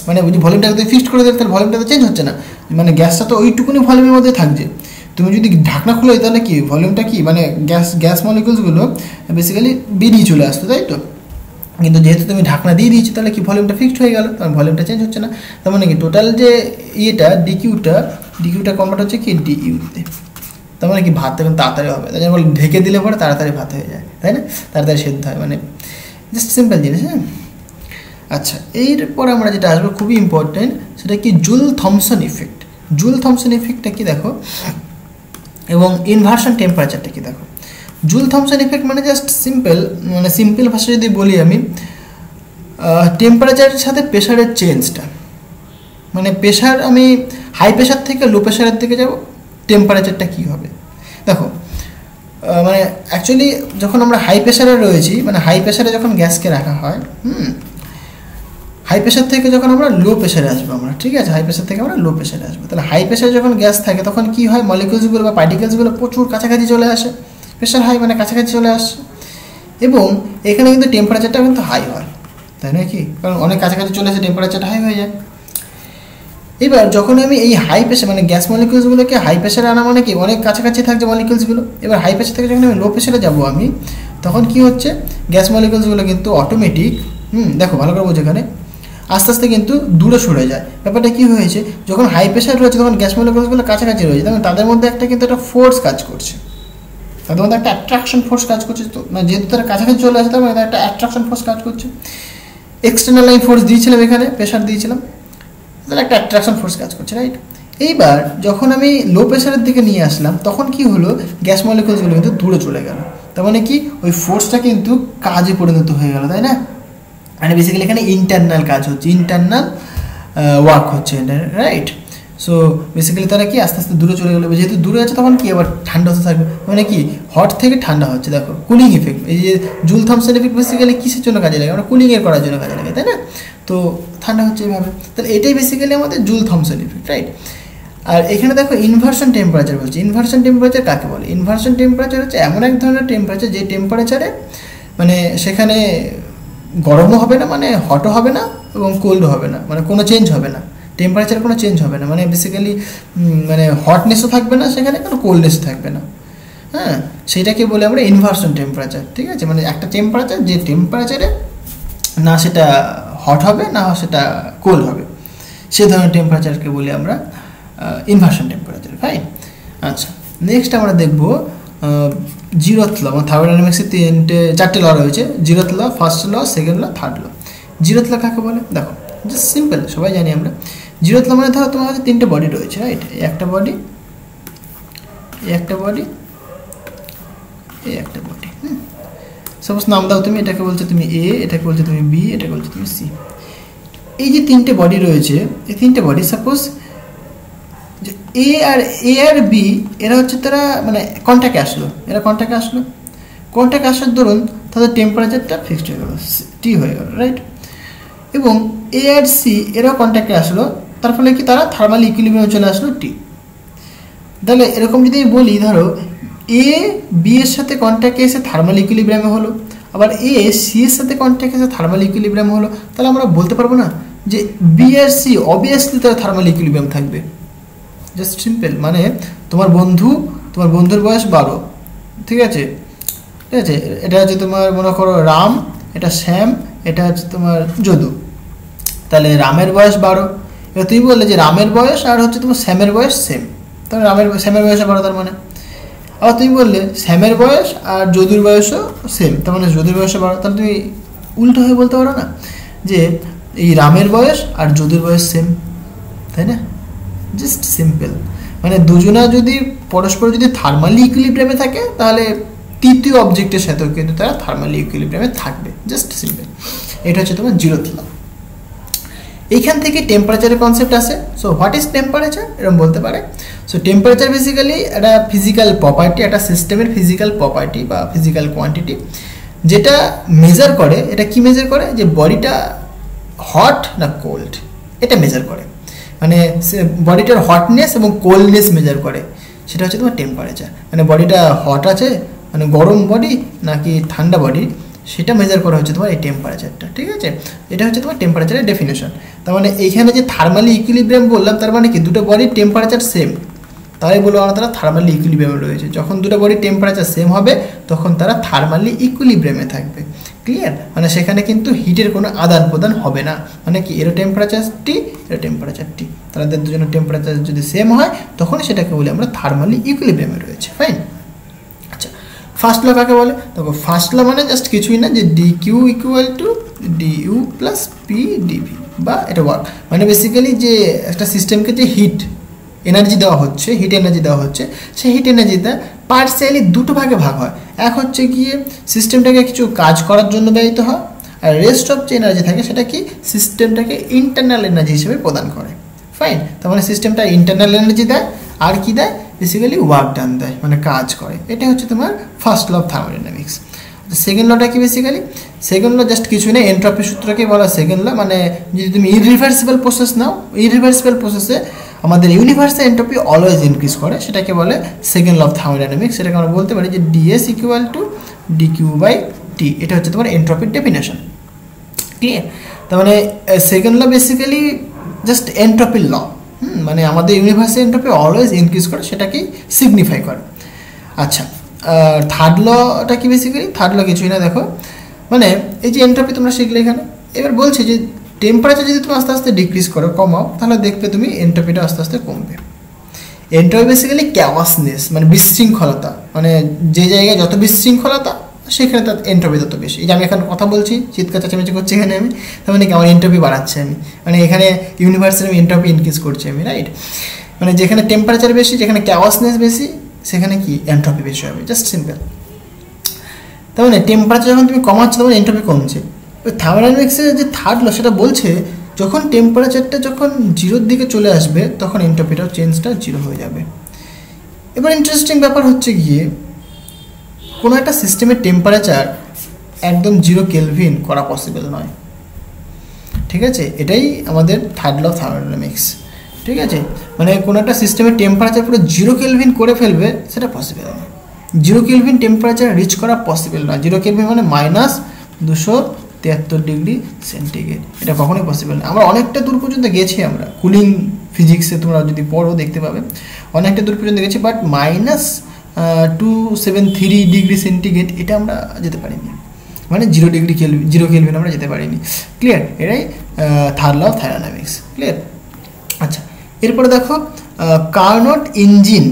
মানে ওই যে ভলিউমটাকে যদি ফিক্সড করে দেবে তাহলে ভলিউমটা তো চেঞ্জ হচ্ছে না, মানে গ্যাসটা তো ওইটুকুনি ভলিউমের মধ্যে থাকছে। তুমি যদি ঢাকনা খুলে তাহলে কি ভলিউমটা কি মানে গ্যাস মলিকুলসগুলো বেসিক্যালি বেরিয়ে চলে আসতো, তাই তো। কিন্তু যেহেতু তুমি ঢাকনা দিয়ে দিয়েছো তাহলে কি ভলিউমটা ফিক্সড হয়ে গেল, কারণ ভলিউমটা চেঞ্জ হচ্ছে না। তার মানে কি টোটাল যে ইয়েটা ডিকিউটা কনভার্ট হচ্ছে কি ডিইউতে, তার মানে কি ভাত এখন তাড়াতাড়ি হবে, তাই জন্য ঢেকে দিলে পরে তাড়াতাড়ি ভাত হয়ে যায়, তাই না, তাড়াতাড়ি সেদ্ধ হয়, মানে জাস্ট সিম্পল জিনিস। হ্যাঁ, আচ্ছা, এরপর আমরা যেটা আসবো খুবই ইম্পর্টেন্ট, সেটা কি joule Thomson effect. Joule Thomson ইফেক্টটা কি দেখো, এবং ইনভার্সন টেম্পারেচারটা কি দেখো। জুল থমসন ইফেক্ট মানে জাস্ট সিম্পল ভাষা যদি বলি আমি, টেম্পারেচারের সাথে প্রেশারের চেঞ্জটা, মানে প্রেশার আমি হাই প্রেশার থেকে লো প্রেশারের দিকে যাব, টেম্পারেচারটা কী হবে দেখো। মানে অ্যাকচুয়ালি যখন আমরা হাই প্রেশারে রয়েছি, মানে হাই প্রেশারে যখন গ্যাসকে রাখা হয়, হাই প্রেশার থেকে যখন আমরা লো প্রেশারে আসবো আমরা, ঠিক আছে, হাই প্রেশার থেকে আমরা লো প্রেশারে আসবো, তাহলে হাই প্রেশারে যখন গ্যাস থাকে তখন কী হয়, মলিকুলসগুলো বা পার্টিকেলসগুলো প্রচুর কাছাকাছি চলে আসে, প্রেশার হাই মানে কাছাকাছি চলে আসছে, এবং এখানে কিন্তু টেম্পারেচারটা কিন্তু হাই হয়, তাই নয় কি, কারণ অনেক কাছাকাছি চলে আসে টেম্পারেচারটা হাই হয়ে যায়। এবার যখন আমি এই হাই প্রেশার মানে গ্যাস মলিকুলসগুলোকে হাই প্রেশারে আনা মানে কি অনেক কাছাকাছি থাকছে মলিকুলসগুলো, এবার হাই প্রেশার থেকে যখন আমি লো প্রেশারে যাবো আমি, তখন কি হচ্ছে গ্যাস মলিকুলসগুলো কিন্তু অটোমেটিক দেখো ভালো করে বোঝো, এখানে আস্তে আস্তে কিন্তু দূরে সরে যায়। ব্যাপারটা কী হয়েছে, যখন হাই প্রেশার রয়েছে তখন গ্যাস মলিকুলসগুলো কাছাকাছি রয়েছে, তখন তাদের মধ্যে কিন্তু একটা ফোর্স কাজ করছে, তাদের মধ্যে একটা অ্যাট্রাকশন ফোর্স কাজ করছে, তো মানে যেহেতু তারা কাছাকাছি চলে আসে তার মধ্যে একটা অ্যাট্রাকশন ফোর্স কাজ করছে। এক্সটার্নাল লাইন ফোর্স দিয়েছিলাম, এখানে প্রেশার দিয়েছিলাম, তাহলে একটা অ্যাট্রাকশন ফোর্স কাজ করছে, রাইট। এইবার যখন আমি লো প্রেশারের দিকে নিয়ে আসলাম তখন কি হলো, গ্যাস মলিকুলসগুলো কিন্তু দূরে চলে গেল, তার মানে কি ওই ফোর্সটা কিন্তু কাজে পরিণত হয়ে গেল, তাই না। মানে বেসিক্যালি এখানে ইন্টারনাল কাজ হচ্ছে, ইন্টারনাল ওয়ার্ক হচ্ছে, রাইট। সো বেসিক্যালি তারা কি আস্তে আস্তে দূরে চলে গেলো, যেহেতু দূরে আছে তখন কি আবার ঠান্ডা হতে থাকবে, মানে কি হট থেকে ঠান্ডা হচ্ছে, দেখো কুলিং ইফেক্ট। এই যে জুল থমসন ইফেক্ট বেসিক্যালি কিসের জন্য কাজে লাগে, আমরা কুলিংয়ের করার জন্য কাজে লাগে, তাই না, তো ঠান্ডা হচ্ছে এইভাবে, তাহলে এটাই বেসিক্যালি আমাদের জুল থমসন ইফেক্ট, রাইট। আর এখানে দেখো ইনভার্সন টেম্পারেচার বলছে। ইনভার্সন টেম্পারেচার কাকে বলে, ইনভার্সন টেম্পারেচার হচ্ছে এমন এক ধরনের টেম্পারেচার যে টেম্পারেচারে মানে সেখানে গরমও হবে না, মানে হটও হবে না এবং কোল্ডও হবে না, মানে কোনো চেঞ্জ হবে না, টেম্পারেচার কোনো চেঞ্জ হবে না, মানে বেসিক্যালি মানে হটনেসও থাকবে না সেখানে, কোনো কোল্ডনেসও থাকবে না। হ্যাঁ, সেইটাকে বলে আমরা ইনভার্সন টেম্পারেচার, ঠিক আছে, মানে একটা টেম্পারেচার যে টেম্পারেচারে না সেটা হট হবে না সেটা কোল্ড হবে, সে ধরনের টেম্পারেচারকে বলি আমরা ইনভার্সন টেম্পারেচার, ফাইন। আচ্ছা, নেক্সট আমরা দেখব জিরোথ ল, মানে থার্মোডাইনামিক্সের চারটে ল রয়েছে, zeroth law, first law, second law, third law. Zeroth law কাকে বলে দেখো, জাস্ট সিম্পল সবাই জানি আমরা। জিরোথ ল মানে ধরো তোমার কাছে তিনটে বডি রয়েছে, রাইট, একটা বডি, এই একটা বডি, এই একটা বডি। সাপোজ নাম দাও তুমি, এটাকে বলছো তুমি এ, এটাকে বলছো তুমি বি, এটাকে বলছো তুমি সি। এই যে তিনটে বডি রয়েছে, এই তিনটে বডি সাপোজ যে এ আর বি এরা হচ্ছে তারা মানে কন্ট্যাক্টে আসলো, এরা কন্ট্যাক্টে আসলো, কন্ট্যাক্ট আসার দরুন তাদের টেম্পারেচারটা ফিক্সড হয়ে গেল, টি হয়ে গেল, রাইট। এবং এ আর সি এরাও কন্ট্যাক্টে আসলো, তার ফলে কি তারা থার্মাল ইকুইলিব্রিয়ামে চলে আসলো টি। তাহলে এরকম যদি আমি বলি, ধরো এ বি এর সাথে কন্ট্যাক্টে এসে থার্মাল ইকুইলিব্রিয়ামে হলো, আবার এ সি এর সাথে কন্ট্যাক্টে এসে থার্মাল ইকুইলিব্রিয়ামে হলো, তাহলে আমরা বলতে পারবো না যে বি আর সি অবভিয়াসলি তারা থার্মাল ইকুইলিব্রিয়াম থাকবে। জাস্ট সিম্পল, মানে তোমার বন্ধুর বয়স 12, ঠিক আছে, ঠিক আছে, এটা হচ্ছে তোমার মনে করো রাম, এটা শ্যাম, এটা হচ্ছে তোমার যদু। তাহলে রামের বয়স 12, এবার তুমি বললে যে রামের বয়স আর হচ্ছে তোমার শ্যামের বয়স সেম, তাহলে শ্যামের বয়স 12, তার মানে। আবার তুমি বললে শ্যামের বয়স আর যদুর বয়সও সেম, তার মানে যদুর বয়সও 12, তাহলে তুমি উল্টো হয়ে বলতে পারো না যে এই রামের বয়স আর যদুর বয়স সেম, তাই না? জাস্ট সিম্পল, মানে দুজনা যদি পরস্পর যদি থার্মালি ইকুইলিব্রিয়ামে থাকে, তাহলে তৃতীয় অবজেক্টের সাথেও কিন্তু তারা থার্মালি ইকুইলিব্রিয়ামে থাকবে। জাস্ট সিম্পল, এটা হচ্ছে তোমার জিরোথ ল। এইখান থেকে টেম্পারেচারের কনসেপ্ট আসে। সো হোয়াট ইজ টেম্পারেচার, এরকম বলতে পারে। সো টেম্পারেচার বেসিক্যালি একটা ফিজিক্যাল প্রপার্টি, একটা সিস্টেমের ফিজিক্যাল প্রপার্টি বা ফিজিক্যাল কোয়ান্টিটি, যেটা মেজার করে, এটা কি মেজার করে, যে বডিটা হট না কোল্ড, এটা মেজার করে, মানে বডিটার হটনেস এবং কোল্ডনেস মেজার করে, সেটা হচ্ছে তোমার টেম্পারেচার। মানে বডিটা হট আছে, মানে গরম বডি নাকি ঠান্ডা বডি, সেটা মেজার করা হচ্ছে তোমার এই টেম্পারেচারটা, ঠিক আছে। এটা হচ্ছে তোমার টেম্পারেচারের ডেফিনেশন। তার মানে এইখানে যে থার্মালি ইকুইলিব্রিয়াম বললাম, তার মানে কি দুটো বডির টেম্পারেচার সেম, তাই বলবো আমরা তারা থার্মালি ইকুইলিব্রিয়ামে রয়েছে। যখন দুটো বডির টেম্পারেচার সেম হবে, তখন তারা থার্মালি ইকুইলিব্রিয়ামে থাকবে। ক্লিয়ার, মানে সেখানে কিন্তু হিটের কোনো আদান প্রদান হবে না। মানে কি, এর টেম্পারেচার টি, এর টেম্পারেচার টি, তাদের দুজনের টেম্পারেচার যদি সেম হয়, তখন সেটাকে বলি আমরা থার্মালি ইকুইলিব্রিয়ামে রয়েছে। ফাইন। আচ্ছা, ফার্স্ট ল কাকে বলে? দেখো, ফার্স্ট ল মানে জাস্ট কিছুই না, যে D Q equal to D U plus P DV, বা এটা ওয়ার্ক, মানে বেসিক্যালি যে একটা সিস্টেমকে যে হিট এনার্জি দেওয়া হচ্ছে, হিট এনার্জি দেওয়া হচ্ছে, সেই হিট এনার্জিটা পার্সিয়ালি দুটো ভাগে ভাগ হয়। এক হচ্ছে গিয়ে সিস্টেমটাকে কিছু কাজ করার জন্য ব্যয়িত হয়, আর রেস্ট অফ যে এনার্জি থাকে সেটা কি সিস্টেমটাকে ইন্টারনাল এনার্জি হিসেবে প্রদান করে। ফাইন, তার মানে সিস্টেমটা ইন্টারনাল এনার্জি দেয়, আর কি দেয়, বেসিক্যালি ওয়ার্ক ডান দেয়, মানে কাজ করে। এটা হচ্ছে তোমার first law of thermodynamics. Second লটা কি, বেসিক্যালি সেকেন্ড ল জাস্ট কিছু নেই, এন্ট্রপি সূত্রকে বলা সেকেন্ড ল। মানে যদি তুমি ইররিভার্সিবল প্রসেস নাও, ইররিভার্সিবল প্রসেসে আমাদের ইউনিভার্সাল এন্ট্রপি অলওয়েজ ইনক্রিজ করে, সেটাকে বলে সেকেন্ড ল অফ থার্মোডাইনামিক্স। সেটাকে আমরা বলতে পারি যে DS equal to D Q by T, এটা হচ্ছে তোমার এন্ট্রপির ডেফিনেশন। ক্লিয়ার, তার মানে সেকেন্ড ল বেসিক্যালি জাস্ট এন্ট্রপির ল, মানে আমাদের ইউনিভার্সাল এন্ট্রপি অলওয়েজ ইনক্রিজ করে, সেটাকেই সিগনিফাই করে। আচ্ছা, থার্ড লটা কি, বেসিক্যালি থার্ড ল কিছুই না, দেখো মানে এই যে এন্ট্রপি তোমরা শিখলে এখানে, এবার বলছে যে টেম্পারেচার যদি তুমি আস্তে আস্তে ডিক্রিজ করো, কমাও, তাহলে দেখবে তুমি এন্ট্রপিটা আস্তে আস্তে কমবে। এন্ট্রপি বেসিক্যালি ক্যাওয়াসনেস, মানে বিশৃঙ্খলতা, মানে যে জায়গায় যত বিশৃঙ্খলতা সেখানে তার এন্ট্রপি তত বেশি। এই যে আমি এখন কথা বলছি, চিৎকার চেঁচামেচি করছি এখানে আমি, তার মানে কি আমার এন্ট্রপি বাড়াচ্ছে আমি, মানে এখানে ইউনিভার্সাল আমি এন্ট্রপি ইনক্রিজ করছি আমি, রাইট। মানে যেখানে টেম্পারেচার বেশি, যেখানে ক্যাওয়াসনেস বেশি, সেখানে কি এন্ট্রপি বেশি হবে। Just simple. তার মানে টেম্পারেচার যখন তুমি কমাচ্ছ, তখন এন্ট্রপি কমছে। ওই থার্মোডাইনামিক্সের যে থার্ড ল, সেটা বলছে যখন টেম্পারেচারটা যখন জিরোর দিকে চলে আসবে, তখন এন্ট্রপিটাও চেঞ্জটা জিরো হয়ে যাবে। এবার ইন্টারেস্টিং ব্যাপার হচ্ছে গিয়ে, কোনো একটা সিস্টেমের টেম্পারেচার একদম 0 কেলভিন করা পসিবল নয়, ঠিক আছে। এটাই আমাদের থার্ড ল অফ থার্মোডাইনামিক্স, ঠিক আছে। মানে কোনো একটা সিস্টেমের টেম্পারেচার পুরো 0 কেলভিন করে ফেলবে, সেটা পসিবল নয়। 0 কেলভিন টেম্পারেচার রিচ করা পসিবল নয়। 0 কেলভিন মানে -273 ডিগ্রি সেন্টিগ্রেড, এটা কখনোই পসিবল না। আমরা অনেকটা দূর পর্যন্ত গেছি, আমরা কুলিং ফিজিক্সে তোমরা যদি পড়ো দেখতে পাবে, অনেকটা দূর পর্যন্ত গেছি, বাট -273 ডিগ্রি সেন্টিগ্রেড এটা আমরা যেতে পারিনি, মানে 0 কেলভিন আমরা যেতে পারিনি। ক্লিয়ার, এটাই third law of thermodynamics. Clear. আচ্ছা, এরপরে দেখো কার্নোট ইঞ্জিন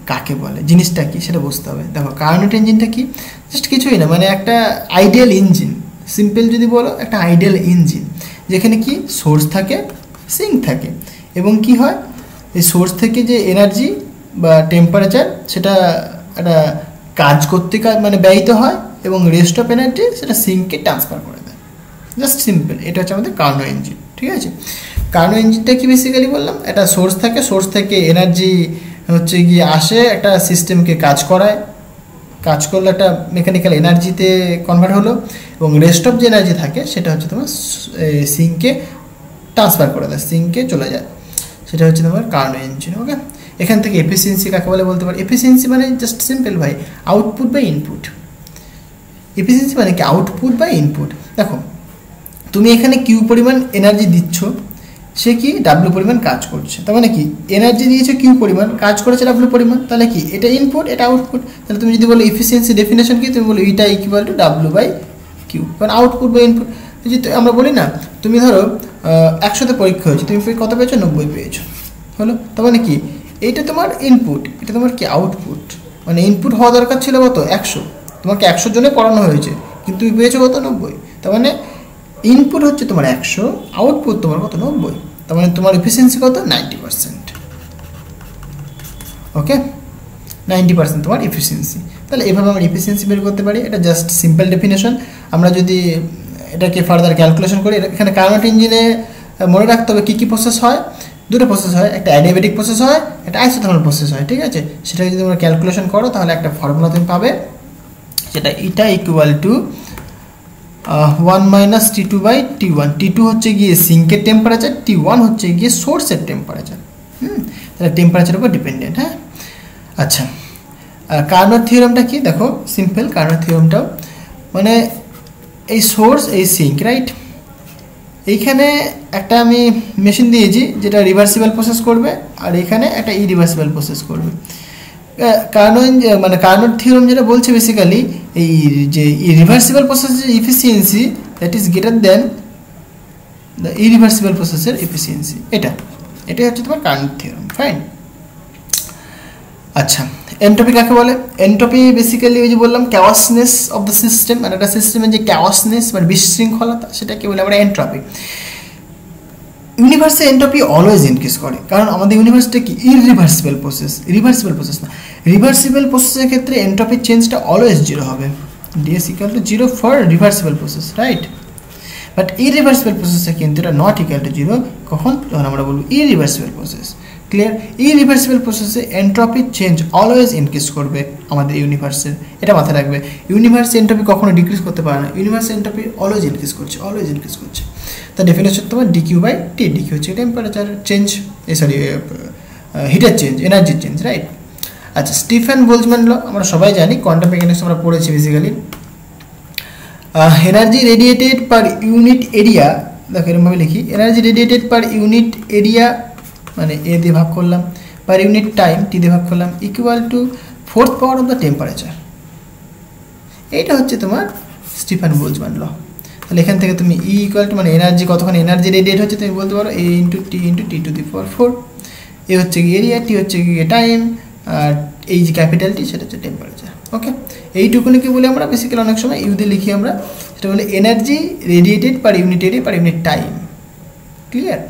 কাকে বলে, জিনিসটা কি সেটা বুঝতে হবে। দেখো, কার্নোট ইঞ্জিনটা কি, জাস্ট কিছুই না, মানে একটা আইডিয়াল ইঞ্জিন, সিম্পল যদি বলো, একটা আইডিয়াল ইঞ্জিন, যেখানে কি সোর্স থাকে, সিঙ্ক থাকে, এবং কি হয়, এই সোর্স থেকে যে এনার্জি বা টেম্পারেচার সেটা একটা কাজ করতে মানে ব্যয়িত হয় এবং রেস্ট অফ এনার্জি সেটা সিঙ্কে ট্রান্সফার করে দেয়। জাস্ট সিম্পল, এটা হচ্ছে আমাদের কার্নো ইঞ্জিন। ঠিক আছে, কার্নো ইঞ্জিনটা কি বেসিক্যালি বললাম, একটা সোর্স থাকে, সোর্স থেকে এনার্জি হচ্ছে গিয়ে আসে, একটা সিস্টেমকে কাজ করায়, কাজ করলে একটা মেকানিক্যাল এনার্জিতে কনভার্ট হলো, এবং রেস্ট অফ যে এনার্জি থাকে সেটা হচ্ছে তোমার সিঙ্কে ট্রান্সফার করে দেয়, সিঙ্কে চলে যায়, সেটা হচ্ছে তোমার কার্নো ইঞ্জিন। ওকে, এখান থেকে এফিসিয়েন্সি কাকে বলে বলতে পারি? এফিসিয়েন্সি মানে জাস্ট সিম্পল ভাই, আউটপুট বাই ইনপুট। এফিসিয়েন্সি মানে কি? Output by input. দেখো তুমি এখানে কিউ পরিমাণ এনার্জি দিচ্ছ, সে কি ডাব্লু পরিমাণ কাজ করছে, তার মানে কি এনার্জি দিয়েছে কিউ পরিমাণ, কাজ করেছে ডাব্লু পরিমাণ, তাহলে কি এটা ইনপুট এটা আউটপুট। তাহলে তুমি যদি বলো এফিসিয়েন্সি ডেফিনেশন কি, তুমি বলো eta equal to W by Q, কারণ আউটপুট বাই ইনপুট। যদি আমরা বলি না, তুমি ধরো 100তে পরীক্ষা হয়েছে, তুমি কত পেয়েছো? 90 পেয়েছো, হলো, তার মানে কি এইটা তোমার ইনপুট, এটা তোমার কি আউটপুট। মানে ইনপুট হওয়া দরকার ছিল কত? 100, তোমাকে 100 জনে পড়ানো হয়েছে, কিন্তু তুমি পেয়েছো কত? 90। তার মানে ইনপুট হচ্ছে তোমার 100, আউটপুট তোমার কত? 90। তার মানে তোমার এফিসিয়েন্সি কত? 90%। ওকে, 90% তোমার এফিসিয়েন্সি। তাহলে এভাবে আমরা এফিসিয়েন্সি বের করতে পারি, এটা জাস্ট সিম্পল ডেফিনেশন। আমরা যদি এটাকে ফার্দার ক্যালকুলেশন করি, এখানে কার্নোট ইঞ্জিনে মনে রাখতে হবে কী কী প্রসেস হয়। দুটো প্রসেস হয়, একটা অ্যাডিয়াবেটিক প্রসেস হয়, একটা আইসোথার্মাল প্রসেস হয়। ঠিক আছে, সেটাকে যদি তোমরা ক্যালকুলেশন করো তাহলে একটা ফর্মুলা তুমি পাবে, সেটা eta equal to 1 minus T2 by T1। T2 হচ্ছে গিয়ে সিঙ্কের টেম্পারেচার, T1 হচ্ছে গিয়ে সোর্সের টেম্পারেচার। তাহলে টেম্পারেচারের উপর ডিপেন্ডেন্ট। হ্যাঁ, আচ্ছা, কার্নোট থিওরামটা কি? দেখো সিম্পল, কার্নোট থিওরামটাও মানে এই সোর্স এই সিঙ্ক, রাইট? এইখানে একটা আমি মেশিন দিয়েছি যেটা রিভার্সিবল প্রসেস করবে, আর এখানে একটা ইরিভার্সিবল প্রসেস করবে। মানে কার্নোট থিওরাম যেটা বলছে বেসিক্যালি এই যে রিভার্সিবল প্রসেসের efficiency that is greater than the irreversible প্রসেসের এফিসিয়েন্সি। এটাই হচ্ছে তোমার কার্নোট থিওরাম। ফাইন। আচ্ছা, এন্ট্রপি কাকে বলে? এন্ট্রপি বেসিক্যালি ওই যে বললাম ক্যাওয়াসনেস অফ দ্য সিস্টেম, মানে একটা সিস্টেমের যে ক্যাওয়াসনেস মানে বিশৃঙ্খলতা, সেটাকে বলে আমরা এন্ট্রপি। ইউনিভার্সে এন্ট্রপি অলওয়েজ ইনক্রিজ করে, কারণ আমাদের ইউনিভার্সটা কি ইরিভার্সিবল প্রসেস, রিভার্সিবল প্রসেস না। রিভার্সিবল প্রসেসের ক্ষেত্রে এন্ট্রপির চেঞ্জটা অলওয়েজ 0 হবে, DS equal two 0 for reversible process, right? But irreversible প্রসেসে কিন্তু এটা নট ইকুয়াল টু 0, কখন? যখন আমরা বলবো ইরিভার্সিবল প্রসেস। ক্লিয়ার? ইরিভার্সিবল প্রসেসে এন্ট্রপির চেঞ্জ অলওয়েজ ইনক্রিজ করবে আমাদের ইউনিভার্সের, এটা মাথায় রাখবে। ইউনিভার্সে এন্ট্রপি কখনো ডিক্রিজ করতে পারে না, ইউনিভার্সে এন্ট্রপি অলওয়েজ ইনক্রিজ করছে, অলওয়েজ ইনক্রিজ করছে। তার ডেফিনেশন তোমার ডিকিউ বাই টি। ডিকিউ হচ্ছে টেম্পারেচার চেঞ্জ, হিটের চেঞ্জ, এনার্জির চেঞ্জ, রাইট? আচ্ছা, স্টিফেন বোলজম্যান ল আমরা সবাই জানি, কোয়ান্টাম মেকানিক্স আমরা পড়েছি basically. Energy radiated per unit area, দেখো এরকমভাবে লিখি, energy radiated per unit area মানে এ দিয়ে ভাগ করলাম, পার ইউনিট টাইম টি দিয়ে ভাগ করলাম, equal to 4th power of the temperature. এইটা হচ্ছে তোমার স্টিফেন বোলজম্যান ল। তাহলে এখান থেকে তুমি ই ইকুয়াল টু মানে এনার্জি, কতক্ষণ এনার্জি রেডিয়েট হচ্ছে তুমি বলতে পারো এ ইন্টু টি টু দি পাওয়ার 4। এ হচ্ছে গিয়ে এরিয়া, টি হচ্ছে গিয়ে টাইম, আর এই যে ক্যাপিটাল টি সেটা হচ্ছে টেম্পারেচার। ওকে, এইটুকুনিকে বলে আমরা বেসিক্যালি অনেক সময় ইউ দিয়ে লিখি আমরা, সেটা বলে energy radiated per unit area per unit time. Clear?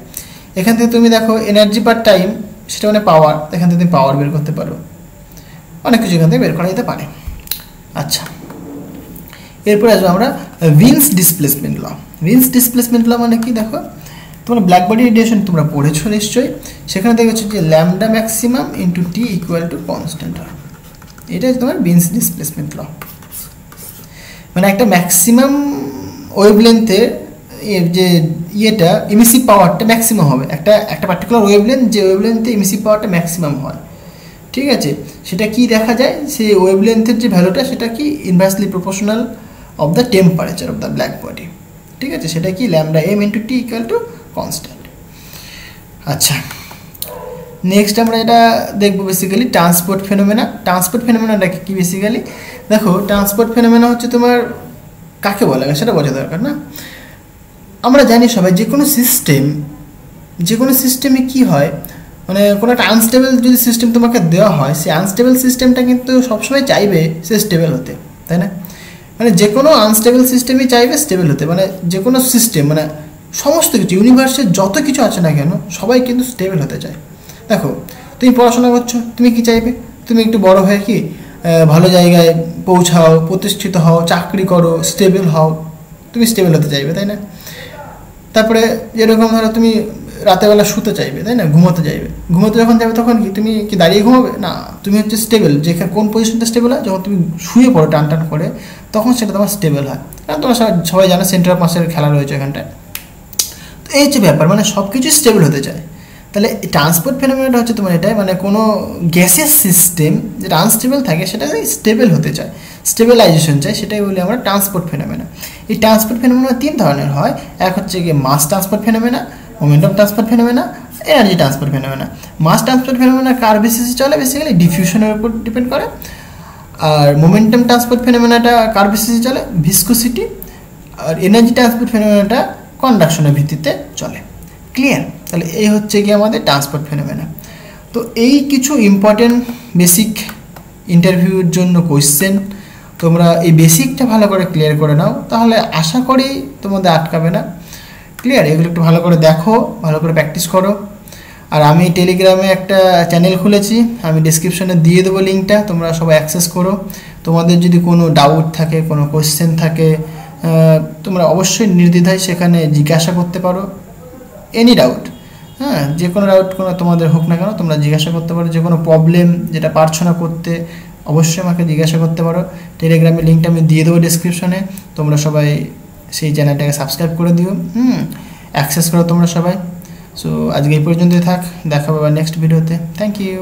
এখান থেকে তুমি দেখো এনার্জি পার টাইম সেটা মানে পাওয়ার, এখান থেকে তুমি পাওয়ার বের করতে পারো, অনেক কিছু এখান থেকে বের করা যেতে পারে। আচ্ছা, এরপরে আসবো আমরা উইন্স ডিসপ্লেসমেন্ট ল। উইন্স ডিসপ্লেসমেন্ট ল মানে কি? দেখো তোমরা ব্ল্যাক বডি রেডিয়েশন তোমরা পড়েছো নিশ্চয়ই, সেখানে দেখেছো যে lambda maximum into T equal to constant হয়। এটা হচ্ছে তোমার উইন্স ডিসপ্লেসমেন্ট ল। মানে একটা ম্যাক্সিমাম ওয়েভলেন্থের যে ইয়েটা ইমিসিভ পাওয়ারটা ম্যাক্সিমাম হবে, একটা পার্টিকুলার ওয়েভলেন্থ, যে ওয়েভলেন্থে ইমিসিভ পাওয়ারটা ম্যাক্সিমাম হয়, ঠিক আছে? সেটা কি দেখা যায়? সেই ওয়েভলেন্থের যে ভ্যালুটা সেটা কি inversely proportional of the temperature of the black body, ঠিক আছে? সেটা কি lambda M into T equal to constant. আচ্ছা, নেক্সট আমরা এটা দেখবো বেসিক্যালি ট্রান্সপোর্ট ফেনোমেনা। ট্রান্সপোর্ট ফেনোমেনাটা কি বেসিক্যালি? দেখো ট্রান্সপোর্ট ফেনোমেনা হচ্ছে তোমার কাকে বলা হয় সেটা বোঝা দরকার না? আমরা জানি সবাই যে কোনো সিস্টেমে কি হয়, মানে কোনো একটা আনস্টেবল যদি সিস্টেম তোমাকে দেওয়া হয়, সেই আনস্টেবল সিস্টেমটা কিন্তু সবসময় চাইবে সে স্টেবল হতে, তাই না? মানে যে কোনো আনস্টেবল সিস্টেমই চাইবে স্টেবল হতে, মানে যে কোনো সিস্টেম মানে সমস্ত কিছু ইউনিভার্সের যত কিছু আছে না কেন সবাই কিন্তু স্টেবল হতে চায়। দেখো তুমি পড়াশোনা করছো, তুমি কি চাইবে? তুমি একটু বড় হয়ে কি ভালো জায়গায় পৌঁছাও, প্রতিষ্ঠিত হও, চাকরি করো, স্টেবল হও, তুমি স্টেবল হতে চাইবে, তাই না? তারপরে যেরকম ধরো তুমি রাতেরবেলা শুতে চাইবে, তাই না, ঘুমোতে চাইবে, ঘুমোতে যখন যাবে তখন কি তুমি কি দাঁড়িয়ে ঘুমাবে? না, তুমি হচ্ছে স্টেবল। যেখানে কোন পজিশনটা স্টেবল হয়? যখন তুমি শুয়ে পড়ো টান টান করে, তখন সেটা তোমার স্টেবল হয়। কারণ তোমরা সবাই জানো সেন্টার পাসের খেলা রয়েছে এখানটায়। তো এই হচ্ছে ব্যাপার, মানে সব কিছু স্টেবল হতে চায়। তাহলে ট্রান্সপোর্ট ফেনোমেননটা হচ্ছে তোমার এটাই, মানে কোনো গ্যাসের সিস্টেম যেটা আনস্টেবল থাকে সেটা স্টেবল হতে চায়, স্টেবিলাইজেশন চাই, সেটাই বলি আমরা ট্রান্সপোর্ট ফেনোমেনা। এই ট্রান্সপোর্ট ফেনোমেনা 3 ধরনের হয়। এক হচ্ছে গিয়ে mass transport phenomena, momentum transport phenomena, energy transport phenomena. Mass transport phenomena কার বেসিসে চলে? বেসিক্যালি ডিফিউশনের উপর ডিপেন্ড করে। আর মোমেন্টাম ট্রান্সপোর্ট ফেনোমেনাটা কার বেসিসে চলে? ভিসকোসিটি। আর এনার্জি ট্রান্সপোর্ট ফেনোমেনাটা কন্ডাকশনের ভিত্তিতে চলে। ক্লিয়ার? তাহলে এই হচ্ছে কি আমাদের ট্রান্সপোর্ট ফেনোমেনা। তো এই কিছু ইম্পর্টেন্ট বেসিক ইন্টারভিউর জন্য কোয়েশ্চেন, তোমরা এই বেসিকটা ভালো করে ক্লিয়ার করে নাও, তাহলে আশা করি তোমাদের আটকাবে না। ক্লিয়ার? এগুলো একটু ভালো করে দেখো, ভালো করে প্র্যাকটিস করো। আর আমি টেলিগ্রামে একটা চ্যানেল খুলেছি, আমি ডিসক্রিপশনে দিয়ে দেবো লিঙ্কটা, তোমরা সবাই অ্যাক্সেস করো। তোমাদের যদি কোনো ডাউট থাকে, কোনো কোয়েশ্চেন থাকে, তোমরা অবশ্যই নির্দ্বিধায় সেখানে জিজ্ঞাসা করতে পারো, এনি ডাউট। হ্যাঁ, যে কোনো ডাউট কোনো তোমাদের হোক না কেন, তোমরা জিজ্ঞাসা করতে পারো। যে কোনো প্রবলেম যেটা পারছো না করতে, অবশ্যই আমাকে জিজ্ঞাসা করতে পারো। টেলিগ্রামের লিঙ্কটা আমি দিয়ে দেবো ডিসক্রিপশনে, তোমরা সবাই সেই চ্যানেলটাকে সাবস্ক্রাইব করে দিও, অ্যাক্সেস করো তোমরা সবাই। সো আজকে এই পর্যন্তই থাক, দেখা হবে নেক্সট ভিডিওতে। Thank you.